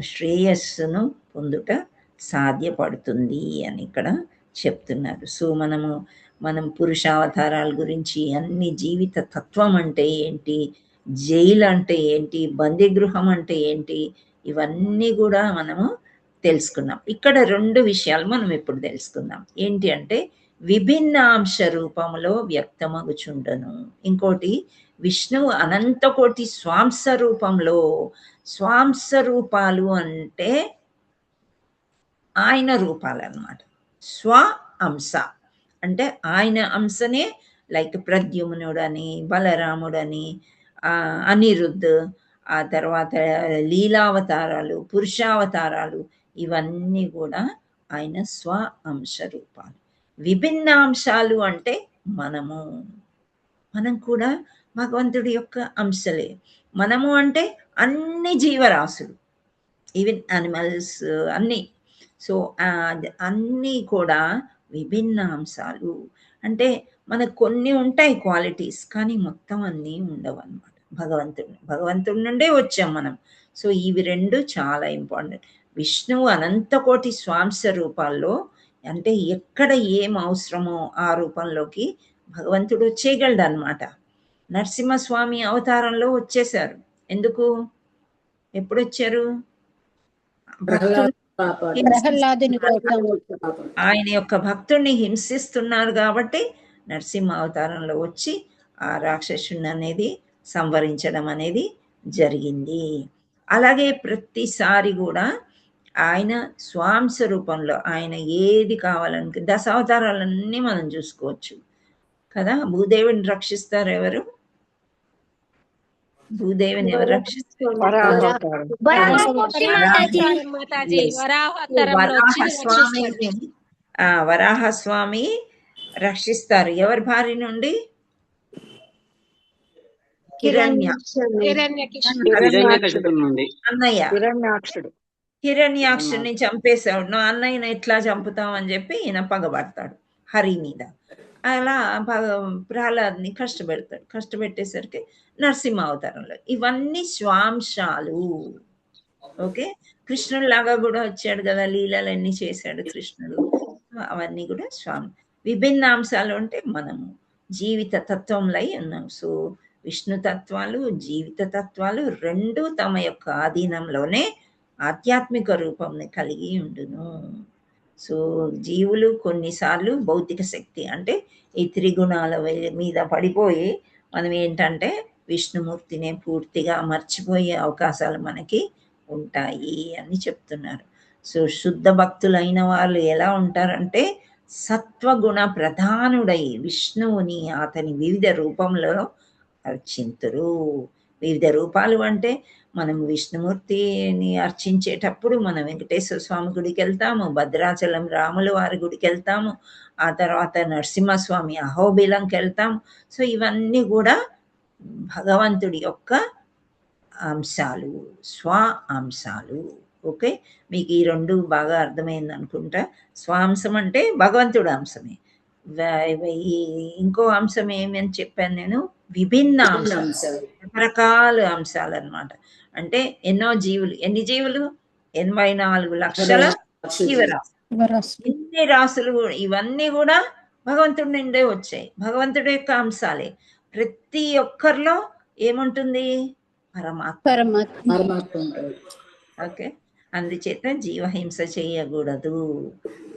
శ్రేయస్సును పొందుట సాధ్యపడుతుంది అని ఇక్కడ చెప్తున్నారు. సో మనం పురుషావతారాల గురించి, అన్ని జీవిత తత్వం అంటే ఏంటి, జైలు అంటే ఏంటి, బందీగృహం అంటే ఏంటి, ఇవన్నీ కూడా మనము తెలుసుకున్నాం. ఇక్కడ 2 విషయాలు మనం ఇప్పుడు తెలుసుకుందాం. ఏంటి అంటే విభిన్నాంశ రూపంలో వ్యక్తమగుచుండను. ఇంకోటి విష్ణువు అనంతకోటి స్వాంశ రూపంలో. స్వాంశ రూపాలు అంటే ఆయన రూపాలు అన్నమాట. స్వ అంశ అంటే ఆయన అంశనే, లైక్ ప్రద్యుమ్నుడని, బలరాముడని, అనిరుద్ధ్, ఆ తర్వాత లీలావతారాలు, పురుషావతారాలు, ఇవన్నీ కూడా ఆయన స్వ అంశ రూపాలు. విభిన్నాంశాలు అంటే మనం కూడా భగవంతుడి యొక్క అంశలే. మనము అంటే అన్ని జీవరాశులు, ఈవెన్ యానిమల్స్ అన్నీ. సో అన్నీ కూడా విభిన్న అంశాలు. అంటే మనకు కొన్ని ఉంటాయి క్వాలిటీస్, కానీ మొత్తం అన్నీ ఉండవు అన్నమాట. భగవంతుడి నుండే వచ్చాం మనం. సో ఇవి 2 చాలా ఇంపార్టెంట్. విష్ణువు అనంతకోటి స్వాంశ రూపాల్లో, అంటే ఎక్కడ ఏం అవసరమో ఆ రూపంలోకి భగవంతుడు వచ్చేయగలడు అనమాట. నరసింహస్వామి అవతారంలో వచ్చేశారు. ఎందుకు? ఎప్పుడు వచ్చారు? ఆయన యొక్క భక్తుడిని హింసిస్తున్నారు కాబట్టి నరసింహ అవతారంలో వచ్చి ఆ రాక్షసుని అనేది సంవరించడం అనేది జరిగింది. అలాగే ప్రతిసారి కూడా ఆయన స్వాంశ రూపంలో ఆయన ఏది కావాలనుకు దశావతారాలన్నీ మనం చూసుకోవచ్చు కదా. భూదేవిని రక్షిస్తారు ఎవరు? భూదేవిని ఎవరు రక్షిస్తారు? వరాహస్వామి రక్షిస్తారు. ఎవరి భార్య నుండి? హిరణ్యాక్షుడిని చంపేశాడు. నా అన్నయ్యను ఎట్లా చంపుతామని చెప్పి ఈయన పగబడతాడు హరి మీద. అలా ప్రహ్లాద్ని కష్టపెట్టేసరికి నరసింహ అవతారంలో ఇవన్నీ స్వాంశాలు. ఓకే, కృష్ణుడు లాగా కూడా వచ్చాడు కదా, లీలలన్నీ చేశాడు కృష్ణుడు. అవన్నీ కూడా విభిన్నాంశాలు అంటే మనము జీవిత తత్వంలో ఉన్నాం. సో విష్ణు తత్వాలు, జీవిత తత్వాలు 2 తమ యొక్క ఆధీనంలోనే ఆధ్యాత్మిక రూపంని కలిగి ఉండును. సో జీవులు కొన్నిసార్లు భౌతిక శక్తి అంటే ఈ త్రిగుణాల మీద పడిపోయి మనం ఏంటంటే విష్ణుమూర్తిని పూర్తిగా మర్చిపోయే అవకాశాలు మనకి ఉంటాయి అని చెప్తున్నారు. సో శుద్ధ భక్తులైన వాళ్ళు ఎలా ఉంటారంటే సత్వగుణ ప్రధానుడై విష్ణువుని అతని వివిధ రూపంలో అర్చింతురు. వివిధ రూపాలు అంటే మనం విష్ణుమూర్తిని అర్చించేటప్పుడు మనం వెంకటేశ్వర స్వామి గుడికి వెళ్తాము, భద్రాచలం రాముల వారి గుడికి వెళ్తాము, ఆ తర్వాత నరసింహస్వామి అహోబిలంకి వెళ్తాము. సో ఇవన్నీ కూడా భగవంతుడి యొక్క అంశాలు, స్వ అంశాలు. ఓకే, మీకు ఈ రెండు బాగా అర్థమైంది అనుకుంటా. స్వాంశం అంటే భగవంతుడు అంశమే. ఈ ఇంకో అంశం ఏమి అని చెప్పాను నేను, విభిన్న అంశాలు, రకరకాల అంశాలు అన్నమాట. అంటే ఎన్నో జీవులు, ఎన్ని జీవులు? 84 లక్షల జీవరాశులు. ఎన్ని రాసులు, ఇవన్నీ కూడా భగవంతుడి నుండే వచ్చాయి, భగవంతుడి యొక్క అంశాలే. ప్రతి ఒక్కరిలో ఏముంటుంది? పరమాత్మ. ఓకే, అందుచేత జీవహింస చేయకూడదు.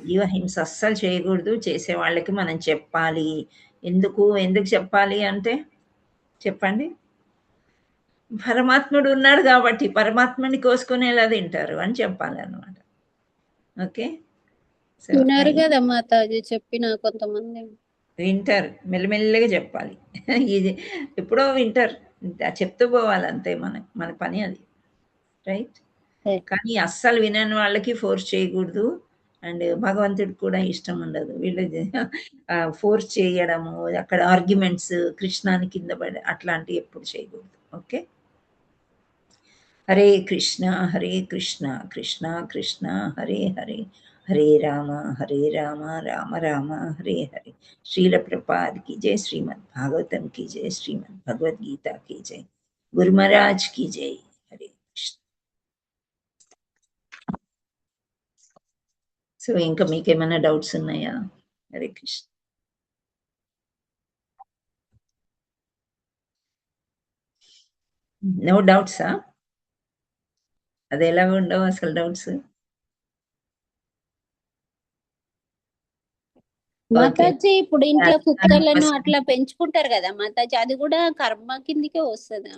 జీవహింస అస్సలు చేయకూడదు. చేసే వాళ్ళకి మనం చెప్పాలి. ఎందుకు చెప్పాలి అంటే చెప్పండి. పరమాత్ముడు ఉన్నాడు కాబట్టి పరమాత్మని కోసుకునేలా తింటారు అని చెప్పాలి అన్నమాట. ఓకే, విన్నారు కదా మాతాజీ చెప్పిన, కొంతమంది వింటారు, మెల్లమెల్లగా చెప్పాలి. ఇది ఎప్పుడో వింటారు, చెప్తూ పోవాలి అంతే. మన పని అది, రైట్. కానీ అస్సలు వినని వాళ్ళకి ఫోర్స్ చేయకూడదు. అండ్ భగవంతుడికి కూడా ఇష్టం ఉండదు వీళ్ళు ఫోర్స్ చేయడము, అక్కడ ఆర్గ్యుమెంట్స్, కృష్ణాని కింద పడి అట్లాంటివి ఎప్పుడు చేయకూడదు. ఓకే, హరే కృష్ణ కృష్ణ కృష్ణ హరే హరే, హరే రామ రామ రామ హరే హరే. శ్రీల ప్రభుపాద్ की जय, श्रीमद् भागवतम की जय, श्रीमद् भगवद गीता की जय, गुरु महाराज की जय. हरे कृष्ण. సో ఇంకా మీకేమైనా డౌట్స్ ఉన్నాయా? హరే కృష్ణ. నో డౌట్సా? అది ఎలా ఉండవు అసలు డౌట్స్? మాతాజీ ఇప్పుడు ఇంట్లో కుక్కలను అట్లా పెంచుకుంటారు కదా మాతాజీ, అది కూడా కర్మ కిందికే వస్తుంది.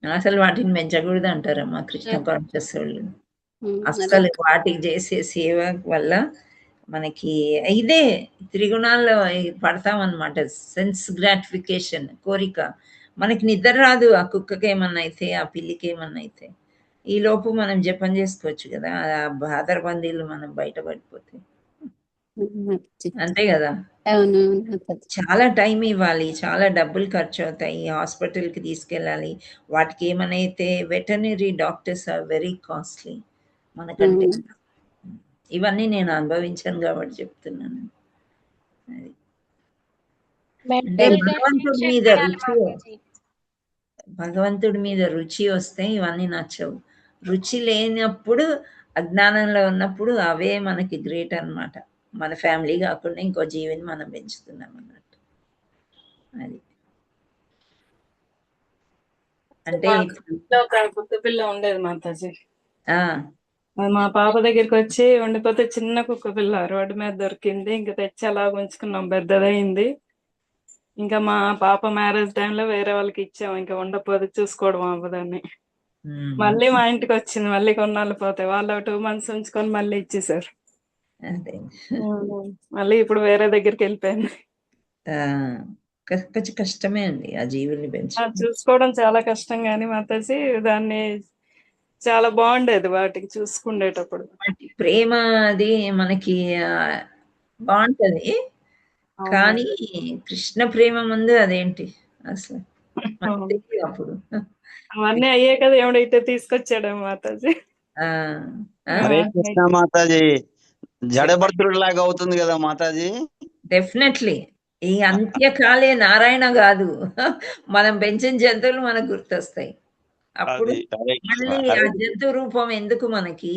అసలు వాటిని పెంచకూడదు అంటారమ్మా కృష్ణ కాన్షియస్ వాళ్ళు. అసలు వాటికి చేసే సేవ వల్ల మనకి ఇదే త్రిగుణాల్లో పడతామన్నమాట. సెన్స్ గ్రాటిఫికేషన్, కోరిక. మనకి నిద్ర రాదు ఆ కుక్కకి ఏమన్నా అయితే, ఆ పిల్లికి ఏమన్నా అయితే. ఈ లోపు మనం జపం చేసుకోవచ్చు కదా, ఆ బాధరబందీలు మనం బయటపడిపోతే. అంతే కదా. చాలా టైం ఇవ్వాలి, చాలా డబ్బులు ఖర్చు అవుతాయి, హాస్పిటల్కి తీసుకెళ్ళాలి. వాటికి ఏమైతే veterinary doctors are very costly మనకంటే. ఇవన్నీ నేను అనుభవించాను కాబట్టి చెప్తున్నాను. అంటే భగవంతుడి మీద రుచి వస్తే ఇవన్నీ నచ్చవు. రుచి లేనప్పుడు, అజ్ఞానంలో ఉన్నప్పుడు అవే మనకి గ్రేట్ అన్నమాట. మన ఫ్యామిలీ కాకుండా ఇంకో జీవిని మనం పెంచుతున్నాం అన్నట్టు. అది అంటే ఒక కుక్క పిల్ల ఉండేది మాతాజీ. మా పాప దగ్గరికి వచ్చి ఉండిపోతే, చిన్న కుక్క పిల్ల రోడ్డు మీద దొరికింది. ఇంకా తెచ్చి అలా ఉంచుకున్నాం, పెద్దదైంది. ఇంకా మా పాప మ్యారేజ్ టైంలో వేరే వాళ్ళకి ఇచ్చాం, ఇంకా ఉండపోతే చూసుకోవడం అవ్వదని. మళ్ళీ మా ఇంటికి వచ్చింది, మళ్ళీ కొన్నాళ్ళు పోతే వాళ్ళు 2 months ఉంచుకొని మళ్ళీ ఇచ్చేసారు. మళ్ళీ ఇప్పుడు వేరే దగ్గరికి వెళ్ళిపోయింది. కొంచెం కష్టమే అండి ఆ జీవుల్ని పెంచడం, చూసుకోవడం చాలా కష్టం. కానీ మాతాజీ దాన్ని చాలా బాగుండేది వాటికి చూసుకునేటప్పుడు. ప్రేమ అది మనకి బాగుంటది. కానీ కృష్ణ ప్రేమ ముందు అదేంటి అసలు అప్పుడు. అవన్నీ అయ్యే కదా ఎవడైతే తీసుకొచ్చాడు మాతాజీ. హరే కృష్ణ మాతాజీ. జడభర్తుడు లాగా అవుతుంది కదా మాతాజీ. డెఫినెట్లీ ఈ అంత్యకాలే నారాయణ కాదు, మనం పెంచిన జంతువులు మనకు గుర్తొస్తాయి. అప్పుడు మళ్ళీ ఆ జంతు రూపం ఎందుకు మనకి?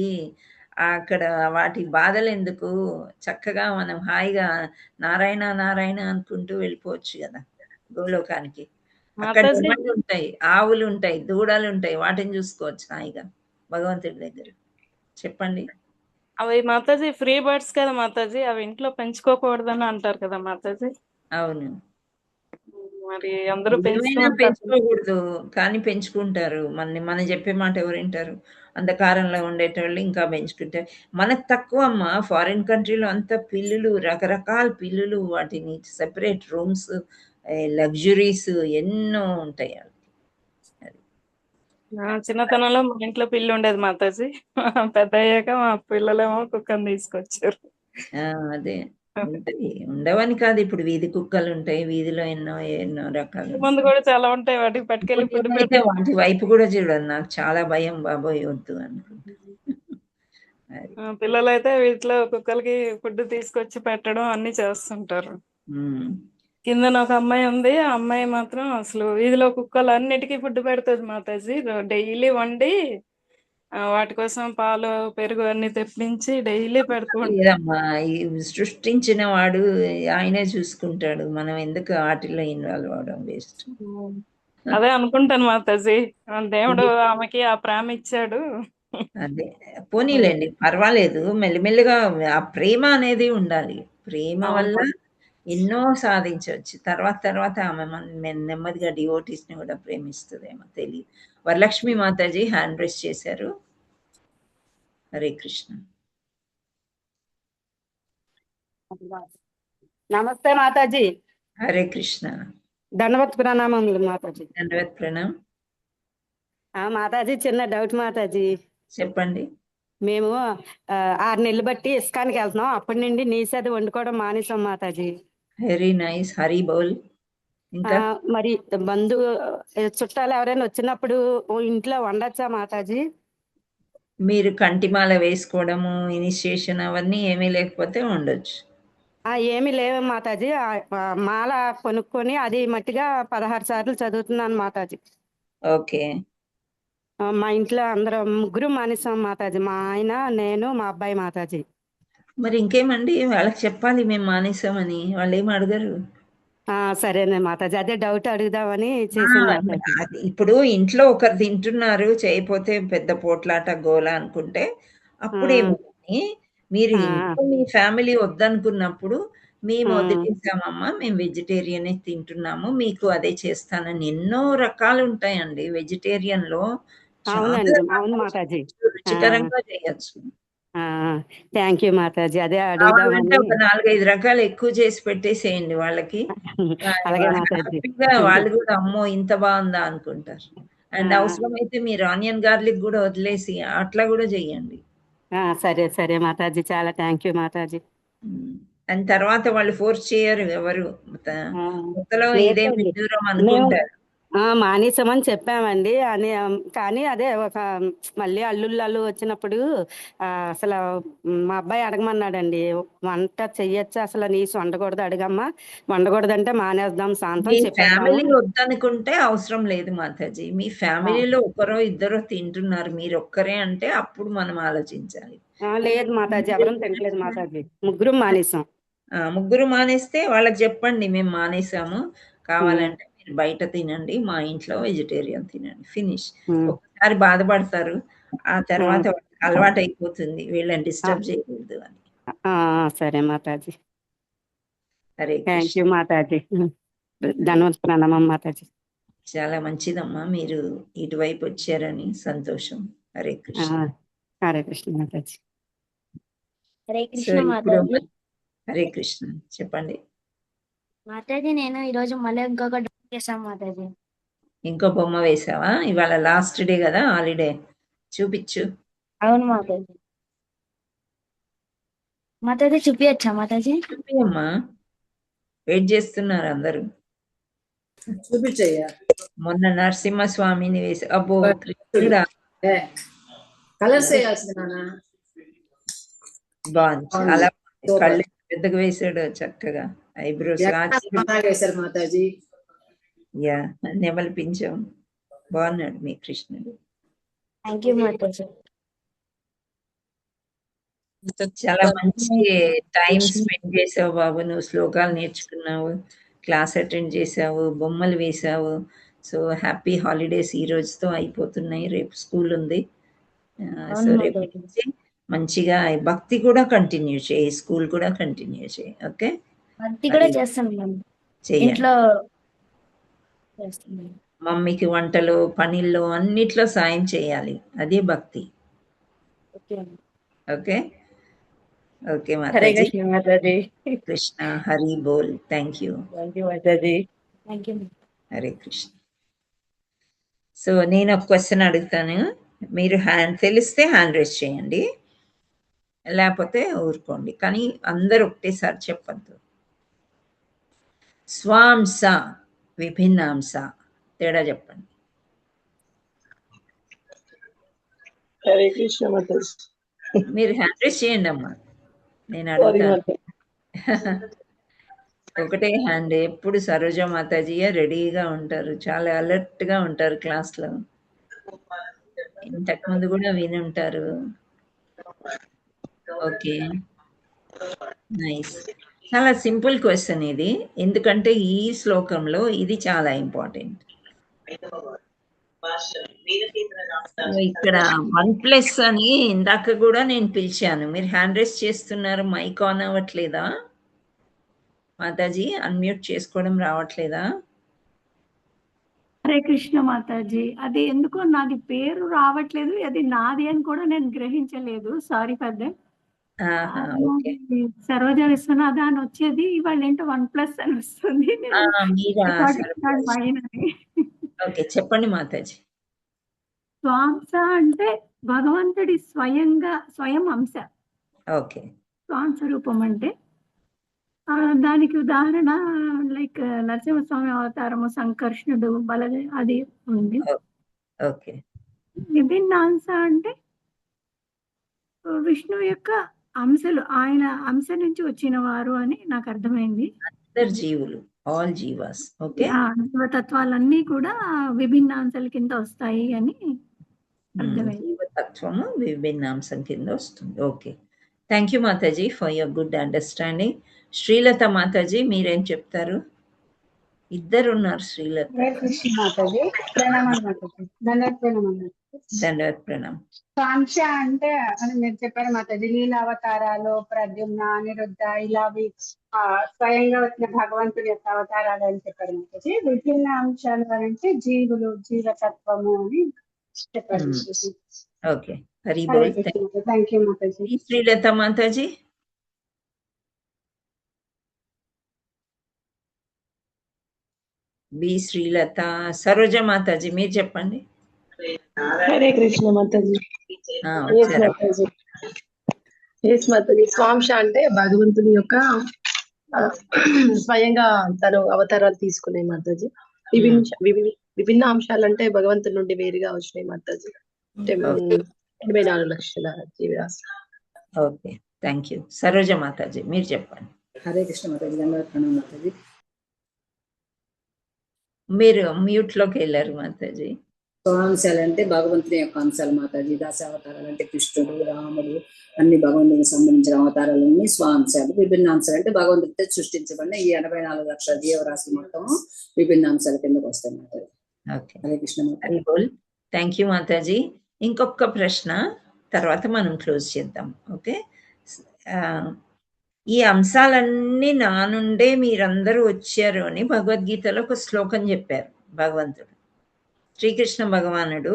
అక్కడ వాటి బాధలు ఎందుకు? చక్కగా మనం హాయిగా నారాయణ నారాయణ అనుకుంటూ వెళ్ళిపోవచ్చు కదా గోలోకానికి. అక్కడ ఉంటాయి, ఆవులు ఉంటాయి, దూడలు ఉంటాయి, వాటిని చూసుకోవచ్చు హాయిగా భగవంతుడి దగ్గర. చెప్పండి. అవి మాతాజీ ఫ్రీ బర్డ్స్ కదా మాతాజీ, అవి ఇంట్లో పెంచుకోకూడదని అంటారు కదా మాతాజీ. అవును, మరి అందరూ పెంచుకోకూడదు కానీ పెంచుకుంటారు. మన చెప్పే మాట ఎవరు వింటారు? అంధకారంలో ఉండేటోళ్ళు ఇంకా పెంచుకుంటారు. మనకు తక్కువ అమ్మా, ఫారిన్ కంట్రీలో అంతా పిల్లులు, రకరకాల పిల్లులు, వాటిని సెపరేట్ రూమ్స్, లగ్జరీస్ ఎన్నో ఉంటాయి. చిన్నతనంలో మా ఇంట్లో పిల్లి ఉండేది మాతాజీ. పెద్ద అయ్యాక మా పిల్లలేమో కుక్కను తీసుకొచ్చారు. అదే ఉండవని కాదు, ఇప్పుడు వీధి కుక్కలు ఉంటాయి, వీధిలో ఎన్నో రకాలు. ముందు కూడా చాలా ఉంటాయి, వాటికి పట్టుకెళ్ళి వాటి వైపు కూడా చూడండి, నాకు చాలా భయం, బాబోయ్ వద్దు అనుకుంటా. పిల్లలైతే వీటిలో కుక్కలకి ఫుడ్ తీసుకొచ్చి పెట్టడం అన్ని చేస్తుంటారు. కిందన ఒక అమ్మాయి ఉంది, ఆ అమ్మాయి మాత్రం అసలు వీధిలో కుక్కలు అన్నిటికీ ఫుడ్ పెడుతుంది మాతాజీ. డైలీ వండి వాటి కోసం పాలు పెరుగు అన్ని తెప్పించి డైలీ పెడుతూ లేదమ్మా, ఈ సృష్టించిన వాడు ఆయనే చూసుకుంటాడు, మనం ఎందుకు వాటిలో ఇన్వాల్వ్ అవడం వేస్ట్. అదే అనుకుంటాను మాతాజీ, దేవుడు ఆమెకి ఆ ప్రేమ ఇచ్చాడు. అదే పోనీలేండి, పర్వాలేదు. మెల్లిమెల్లిగా ఆ ప్రేమ అనేది ఉండాలి. ప్రేమ వల్ల ఎన్నో సాధించవచ్చు. తర్వాత ఆమె నెమ్మదిగా డివోటీస్ ని కూడా ప్రేమిస్తుందేమో తెలియదు. వరలక్ష్మి మాతాజీ హ్యాండ్ రైస్ చేశారు. హరే కృష్ణ. నమస్తే మాతాజీ. హరే కృష్ణ. ధన్యవాద్ ప్రణామములు మాతాజీ. ధన్యవాద్ ప్రణామ్. మాతాజీ చిన్న డౌట్ మాతాజీ. చెప్పండి. మేము 6 నెలలు బట్టి ఇస్కాన్కి వెళ్తున్నాం. అప్పటి నుండి నీసది వండుకోవడం మానేసాం మాతాజీ. Very nice. హరి బోల్. ఇంకా మరి చుట్టాలు ఎవరైనా వచ్చినప్పుడు ఇంట్లో వండొచ్చా మాతాజీ? మీరు కంటిమాల వేసుకోవడము, ఇనిషియేషన్ అవన్నీ ఏమీ లేకపోతే ఉండొచ్చు. ఏమీ లేవు మాతాజీ. మాల కొనుక్కొని అది మట్టిగా 16 సార్లు చదువుతున్నాను మాతాజీ. ఓకే. మా ఇంట్లో అందరం ముగ్గురు మానేసాం మాతాజీ, మా ఆయన, నేను, మా అబ్బాయి మాతాజీ. మరి ఇంకేమండి, వాళ్ళకి చెప్పాలి మేము మానేసామని, వాళ్ళు ఏం అడగరు. సరేనే మాతాజీ, అదే డౌట్ అడుగుదామని చేసాను. ఇప్పుడు ఇంట్లో ఒకరు తింటున్నారు, చేయకపోతే పెద్ద పోట్లాట గోల అనుకుంటే అప్పుడేమో, మీరు ఇంట్లో మీ ఫ్యామిలీ వద్దనుకున్నప్పుడు మేము వదిలేసామమ్మా, మేము వెజిటేరియనే తింటున్నాము, మీకు అదే చేస్తానని. ఎన్నో రకాలు ఉంటాయండి వెజిటేరియన్ లో, అవును మాతాజీ, రుచికరంగా చేయొచ్చు. Thank you Mataji. అదే అడుగుదామని. ఒక 4-5 రకాలు ఎక్కువ చేసి పెట్టేసేయండి వాళ్ళకి. వాళ్ళు కూడా అమ్మో ఇంత బాగుందా అనుకుంటారు. అండ్ అవసరమైతే మీరు ఆనియన్ గార్లిక్ కూడా వదిలేసి అట్లా కూడా చెయ్యండి. సరే మాతాజీ, చాలా థ్యాంక్ యూ మాతాజీ. అండ్ తర్వాత వాళ్ళు ఫోర్స్ చేయరు ఎవరు, కొత్తలో ఇదే విడ్డూరం అనుకుంటారు. మానేసామని చెప్పామండి అని, కానీ అదే మళ్ళీ అల్లుళ్ళు వచ్చినప్పుడు అసలు మా అబ్బాయి అడగమన్నాడండి, వంట చెయ్యొచ్చా అసలు, నీసు వండకూడదు, అడగమ్మా, వండకూడదంటే మానేద్దాం శాంతం ఫ్యామిలీ వద్దనుకుంటే అవసరం లేదు మాతాజీ. మీ ఫ్యామిలీలో ఒకరో ఇద్దరో తింటున్నారు, మీరు ఒక్కరే అంటే అప్పుడు మనం ఆలోచించాలి. లేదు మాతాజీ, ఎవరం తినలేదు మాతాజీ, ముగ్గురు మానేసాం. ముగ్గురు మానేస్తే వాళ్ళకి చెప్పండి మేము మానేసాము, కావాలంటే మీరు బయట తినండి, మా ఇంట్లో వెజిటేరియన్ తినండి, ఫినిష్. ఒకసారి బాధపడతారు, ఆ తర్వాత అలవాటు అయిపోతుంది వీళ్ళని డిస్టర్బ్ చేయకూడదు అని. సరే మాతాజీ. హరే థ్యాంక్ యూ మాతాజీ. ధన్యవాద ప్రణామం మాతాజీ. చాలా మంచిదమ్మా, మీరు ఇటువైపు వచ్చారని సంతోషం. హరే కృష్ణ. హరే కృష్ణ మాతాజీ. హరే కృష్ణ మాతాజీ. హరే కృష్ణ. చెప్పండి మాతాజీ. నేను ఈరోజు మళ్ళీ ఇంకొక డ్రాయింగ్ చేశాను మాతాజీ. ఇంకో బొమ్మ వేసావా? ఇవాళ లాస్ట్ డే కదా, హాలిడే. చూపించు. అవును మాతాజీ. మాతాజీ చూపించచ్చా మాతాజీ? చూపియమ్మా, వెయిట్ చేస్తున్నారు అందరూ. చూపించయ్యా. మొన్న నరసింహస్వామిని వేసి, అబ్బో కృష్ణుడా, కలర్స్ వేయాల్సింది నాన్న. బాగుంది, చాలా కళ్ళు పెద్దగా వేసాడు, చక్కగా ఐబ్రోస్ వేశారు మాతాజీ. యా, నెమలి పింఛం, బాగున్నాడు మీ కృష్ణుడు. Thank you Mataji. చాలా మంచి టైం స్పెండ్ చేసావు బాబు, నువ్వు శ్లోకాలు నేర్చుకున్నావు, క్లాస్ అటెండ్ చేసావు, బొమ్మలు వేసావు. సో హ్యాపీ హాలిడేస్ ఈ రోజుతో అయిపోతున్నాయి, రేపు స్కూల్ ఉంది. సో రేపు మంచిగా భక్తి కూడా కంటిన్యూ చేయి, స్కూల్ కూడా కంటిన్యూ చేయి. ఓకే, భక్తి కూడా చేస్తాను ఇంట్లో. మమ్మీకి వంటలో, పనిల్లో అన్నిట్లో సాయం చేయాలి, అదే భక్తి. Okay okay Mataji. కృష్ణ. హరి బోల్. Thank you Mataji. Hare Krishna. So నేను ఒక క్వశ్చన్ అడుగుతాను, మీరు తెలిస్తే హ్యాండ్ రైజ్ చేయండి, లేకపోతే ఊరుకోండి, కానీ అందరు ఒకటేసారి చెప్పద్దు. స్వాంస విభిన్నాంస తేడా చెప్పండి. హరే కృష్ణ మాతాజీ. మీరు హ్యాండ్ రైస్ చేయండి అమ్మా, నేను సారీ అడుగుతాను. మాతాజీ. ఒకటే హ్యాండ్, ఎప్పుడు సరోజ మాతాజీయే రెడీగా ఉంటారు, చాలా అలర్ట్ గా ఉంటారు క్లాస్ లో. ఇంతకు ముందు కూడా విని ఉంటారు. Okay, nice. చాలా సింపుల్ క్వశ్చన్ ఇది, ఎందుకంటే ఈ శ్లోకంలో ఇది చాలా ఇంపార్టెంట్. ఇక్కడ 1+ అని ఇందాక కూడా నేను పిలిచాను, మీరు హ్యాండ్ రైస్ చేస్తున్నారు, మైక్ ఆన్ అవ్వట్లేదా మాతాజీ? అన్మ్యూట్ చేసుకోవడం రావట్లేదా? హరే కృష్ణ మాతాజీ, అది ఎందుకో నాది పేరు రావట్లేదు, అది నాది అని కూడా నేను గ్రహించలేదు. Sorry for that. Okay, Saroja Vishwanatha అని వచ్చేది, ఇవాళ ఏంటో 1+ అని వస్తుంది. మీరా? పైన ఓకే, చెప్పండి మాతాజీ. స్వాంస అంటే భగవంతుడి స్వయం అంశ. ఓకే, స్వాంస రూపం అంటే దానికి ఉదాహరణ లైక్ నరసింహస్వామి అవతారము, సంకర్షణుడు, అది ఉంది. ఓకే. విభిన్న అంశ అంటే విష్ణువు యొక్క అంశలు, ఆయన అంశ నుంచి వచ్చిన వారు అని నాకు అర్థమైంది. అందరు జీవులు, ఆల్ జీవాస్. ఓకే, జీవతత్వాలన్నీ కూడా విభిన్న అంశాల కింద వస్తాయి అని అర్థమైంది. జీవతత్వము విభిన్నాంశం కింద వస్తుంది. Okay, thank you Mataji for your good understanding. Srilatha Mataji మీరేం చెప్తారు? ఇద్దరు ఉన్నారు శ్రీలత. దండవత్ ప్రణామం. స్వాంశ అంటే అని మీరు చెప్పారు మాతాజీ, లీలావతారాలు, ప్రద్యుమ్న, అనిరుద్ధ, ఇలా స్వయంగా వచ్చిన భగవంతుడి యొక్క అవతారాలు అని చెప్పారు మాతాజీ. విభిన్న అంశాలు అంటే జీవులు, జీవతత్వము అని చెప్పారు. ఓకే, హరి బోల్. Thank you Mataji. Srilatha Mataji. B Srilatha. Saroja Mataji మీరు చెప్పండి. హరే కృష్ణ మాతాజీ. మాతాజీ, స్వాంశ అంటే భగవంతుని యొక్క స్వయంగా తను అవతారాలు తీసుకున్నాయి మాతాజీ. విభిన్న అంశాలు అంటే భగవంతుని నుండి వేరుగా వచ్చినాయి మాతాజీ. 84 లక్షల జీవరాశి. Okay, thank you. Saroja Mataji మీరు చెప్పండి. హరే కృష్ణ మాతాజీ. ధన్యవాదాలు ప్రణామం మాతాజీ. మీరు మ్యూట్ లోకి వెళ్ళారు మాతాజీ. స్వాంశాలు అంటే భగవంతుని యొక్క అంశాలు మాతాజీ. దశావతారాలు అంటే కృష్ణుడు, రాముడు, అన్ని భగవంతునికి సంబంధించిన అవతారాలన్నీ స్వాంశాలు. విభిన్న అంశాలు అంటే భగవంతుడితో సృష్టించబడిన ఈ 84 లక్షల జీవరాశి మొత్తం విభిన్న అంశాల కిందకు వస్తాయి మాతాజీ. హరే కృష్ణ మాతాజీ. థ్యాంక్ యూ మాతాజీ. ఇంకొక ప్రశ్న తర్వాత మనం క్లోజ్ చేద్దాం. ఓకే, ఈ అంశాలన్నీ నా నుండే మీరందరూ వచ్చారు అని భగవద్గీతలో ఒక శ్లోకం చెప్పారు భగవంతుడు. శ్రీకృష్ణ భగవానుడు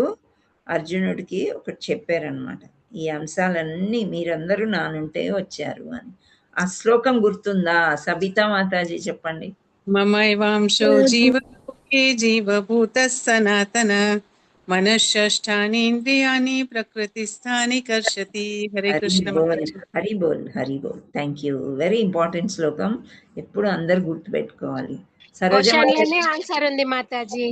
అర్జునుడికి ఒకటి చెప్పారనమాట, ఈ అంశాలన్నీ మీరందరూ నా నుండే వచ్చారు అని. ఆ శ్లోకం గుర్తుందా? సబితా మాతాజీ చెప్పండి. మమైవాంశో జీవలోకే జీవభూత సనాతన మనఃషష్ఠానీంద్రియాణి ప్రకృతిస్థాని కర్షతి. హరే కృష్ణ. హరి బోల్, హరి బోల్. Thank you. వెరీ ఇంపార్టెంట్ శ్లోకం, ఎప్పుడు అందరు గుర్తు పెట్టుకోవాలి. సరోజ ఆన్సర్ ఉంది మాతాజీ.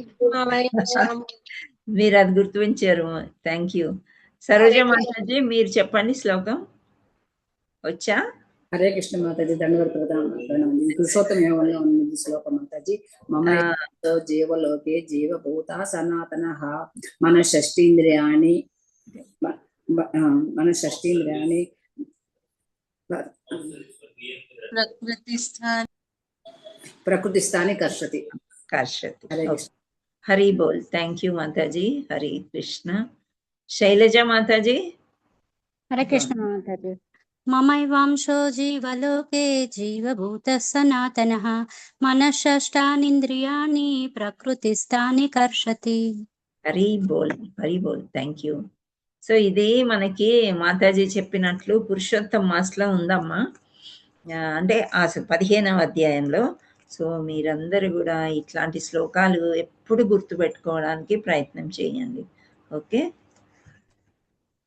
మీరు అది గుర్తుపెంచారు, థ్యాంక్ యూ. సరోజ మాతాజీ మీరు చెప్పండి శ్లోకం వచ్చా? హరే కృష్ణ మాతాజీ. దండవత్ పురుషోత్తమ యోగంలో ఉంది శ్లోకం మాతాజీ. మమ జీవలోకే జీవభూత సనాతన మనఃషష్ఠీంద్రియాణి ప్రకృతిస్థాని కర్షతి. హరి బోల్. థ్యాంక్ యూ మాతాజీ. హరి కృష్ణ. శైలజ మాతాజీ. హరే కృష్ణ మాతాజీ. మమైవాంశో జీవలోకే జీవభూత సనాతనః మనఃషష్ఠానీంద్రియాణి ప్రకృతిస్థాని కర్షతి. హరి బోల్, హరి బోల్. Thank you. సో ఇది మనకి మాతాజీ చెప్పినట్లు పురుషోత్తమ మాస్లో ఉందమ్మా, అంటే ఆ 15వ అధ్యాయంలో. సో మీరందరూ కూడా ఇట్లాంటి శ్లోకాలు ఎప్పుడు గుర్తుపెట్టుకోవడానికి ప్రయత్నం చేయండి. Okay,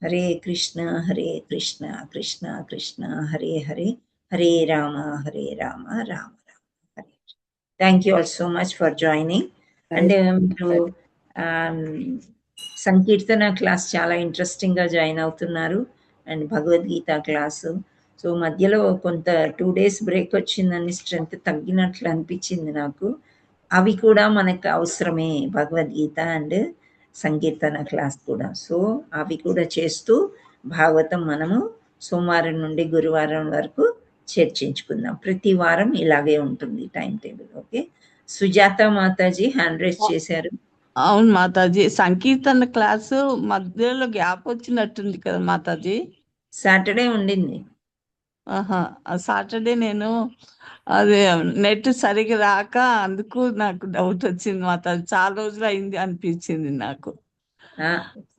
Hare Krishna Hare Krishna Krishna Krishna Hare Hare, Hare Rama Rama Rama Hare. Thank you all so much for joining. అంటే మీరు సంకీర్తన క్లాస్ చాలా ఇంట్రెస్టింగ్గా జాయిన్ అవుతున్నారు. And Bhagavad Gita class. సో మధ్యలో కొంత 2 days బ్రేక్ వచ్చిందని స్ట్రెంత్ తగ్గినట్లు అనిపించింది నాకు. అవి కూడా మనకు అవసరమే, భగవద్గీత అండ్ సంకీర్తన క్లాస్ కూడా. సో అవి కూడా చేస్తూ భాగవతం మనము సోమవారం నుండి గురువారం వరకు చర్చించుకుందాం. ప్రతి వారం ఇలాగే ఉంటుంది time table. Okay, Sujatha Mataji hand raise చేశారు. అవును మాతాజీ, సంకీర్తన క్లాసు మధ్యలో గ్యాప్ వచ్చినట్టుంది కదా మాతాజీ? సాటర్డే ఉండింది. ఆహా, సాటర్డే నేను అదే నెట్ సరిగా రాక అందుకు నాకు డౌట్ వచ్చింది మాతాజీ. చాలా రోజులు అయింది అనిపించింది నాకు.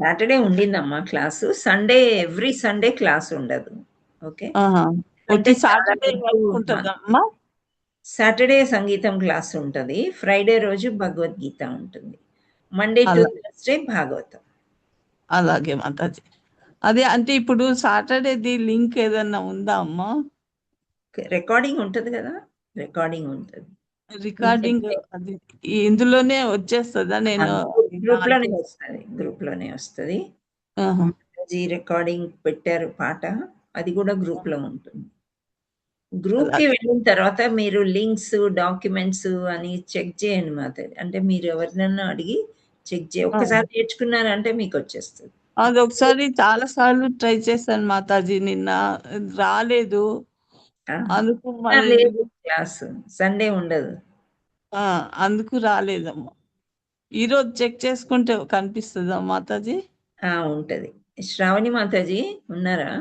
సాటర్డే ఉండిందమ్మా class. Sunday every Sunday class ఉండదు. ఓకే, అంటే సాటర్డే ఉంటుందమ్మా. సాటర్డే సంగీతం క్లాస్ ఉంటుంది, ఫ్రైడే రోజు భగవద్గీత ఉంటుంది, మండే టు థర్స్డే భాగవతం. అలాగే మాతాజీ. అదే అంటే ఇప్పుడు సాటర్డేది లింక్ ఏదన్నా ఉందా అమ్మా? రికార్డింగ్ ఉంటుంది కదా, రికార్డింగ్ ఉంటుంది. రికార్డింగ్ అది ఇందులోనే వచ్చేస్తుందా? నేను గ్రూప్ లోనే వస్తుంది. రికార్డింగ్ పెట్టారు పాట, అది కూడా గ్రూప్ లో ఉంటుంది. గ్రూప్ కి వెళ్ళిన తర్వాత మీరు లింక్స్, డాక్యుమెంట్స్ అని చెక్ చేయండి మాతాజీ. అంటే మీరు ఎవరినన్నా అడిగి చెక్ చేయ, ఒక్కసారి నేర్చుకున్నారంటే మీకు వచ్చేస్తుంది. అది ఒకసారి చాలా సార్లు ట్రై చేశాను మాతాజీ, నిన్న రాలేదు. అందుకు క్లాస్ సండే ఉండదు, అందుకు రాలేదమ్మా. ఈరోజు చెక్ చేసుకుంటే కనిపిస్తుందా మాతాజీ? ఉంటది. శ్రావణి మాతాజీ ఉన్నారా?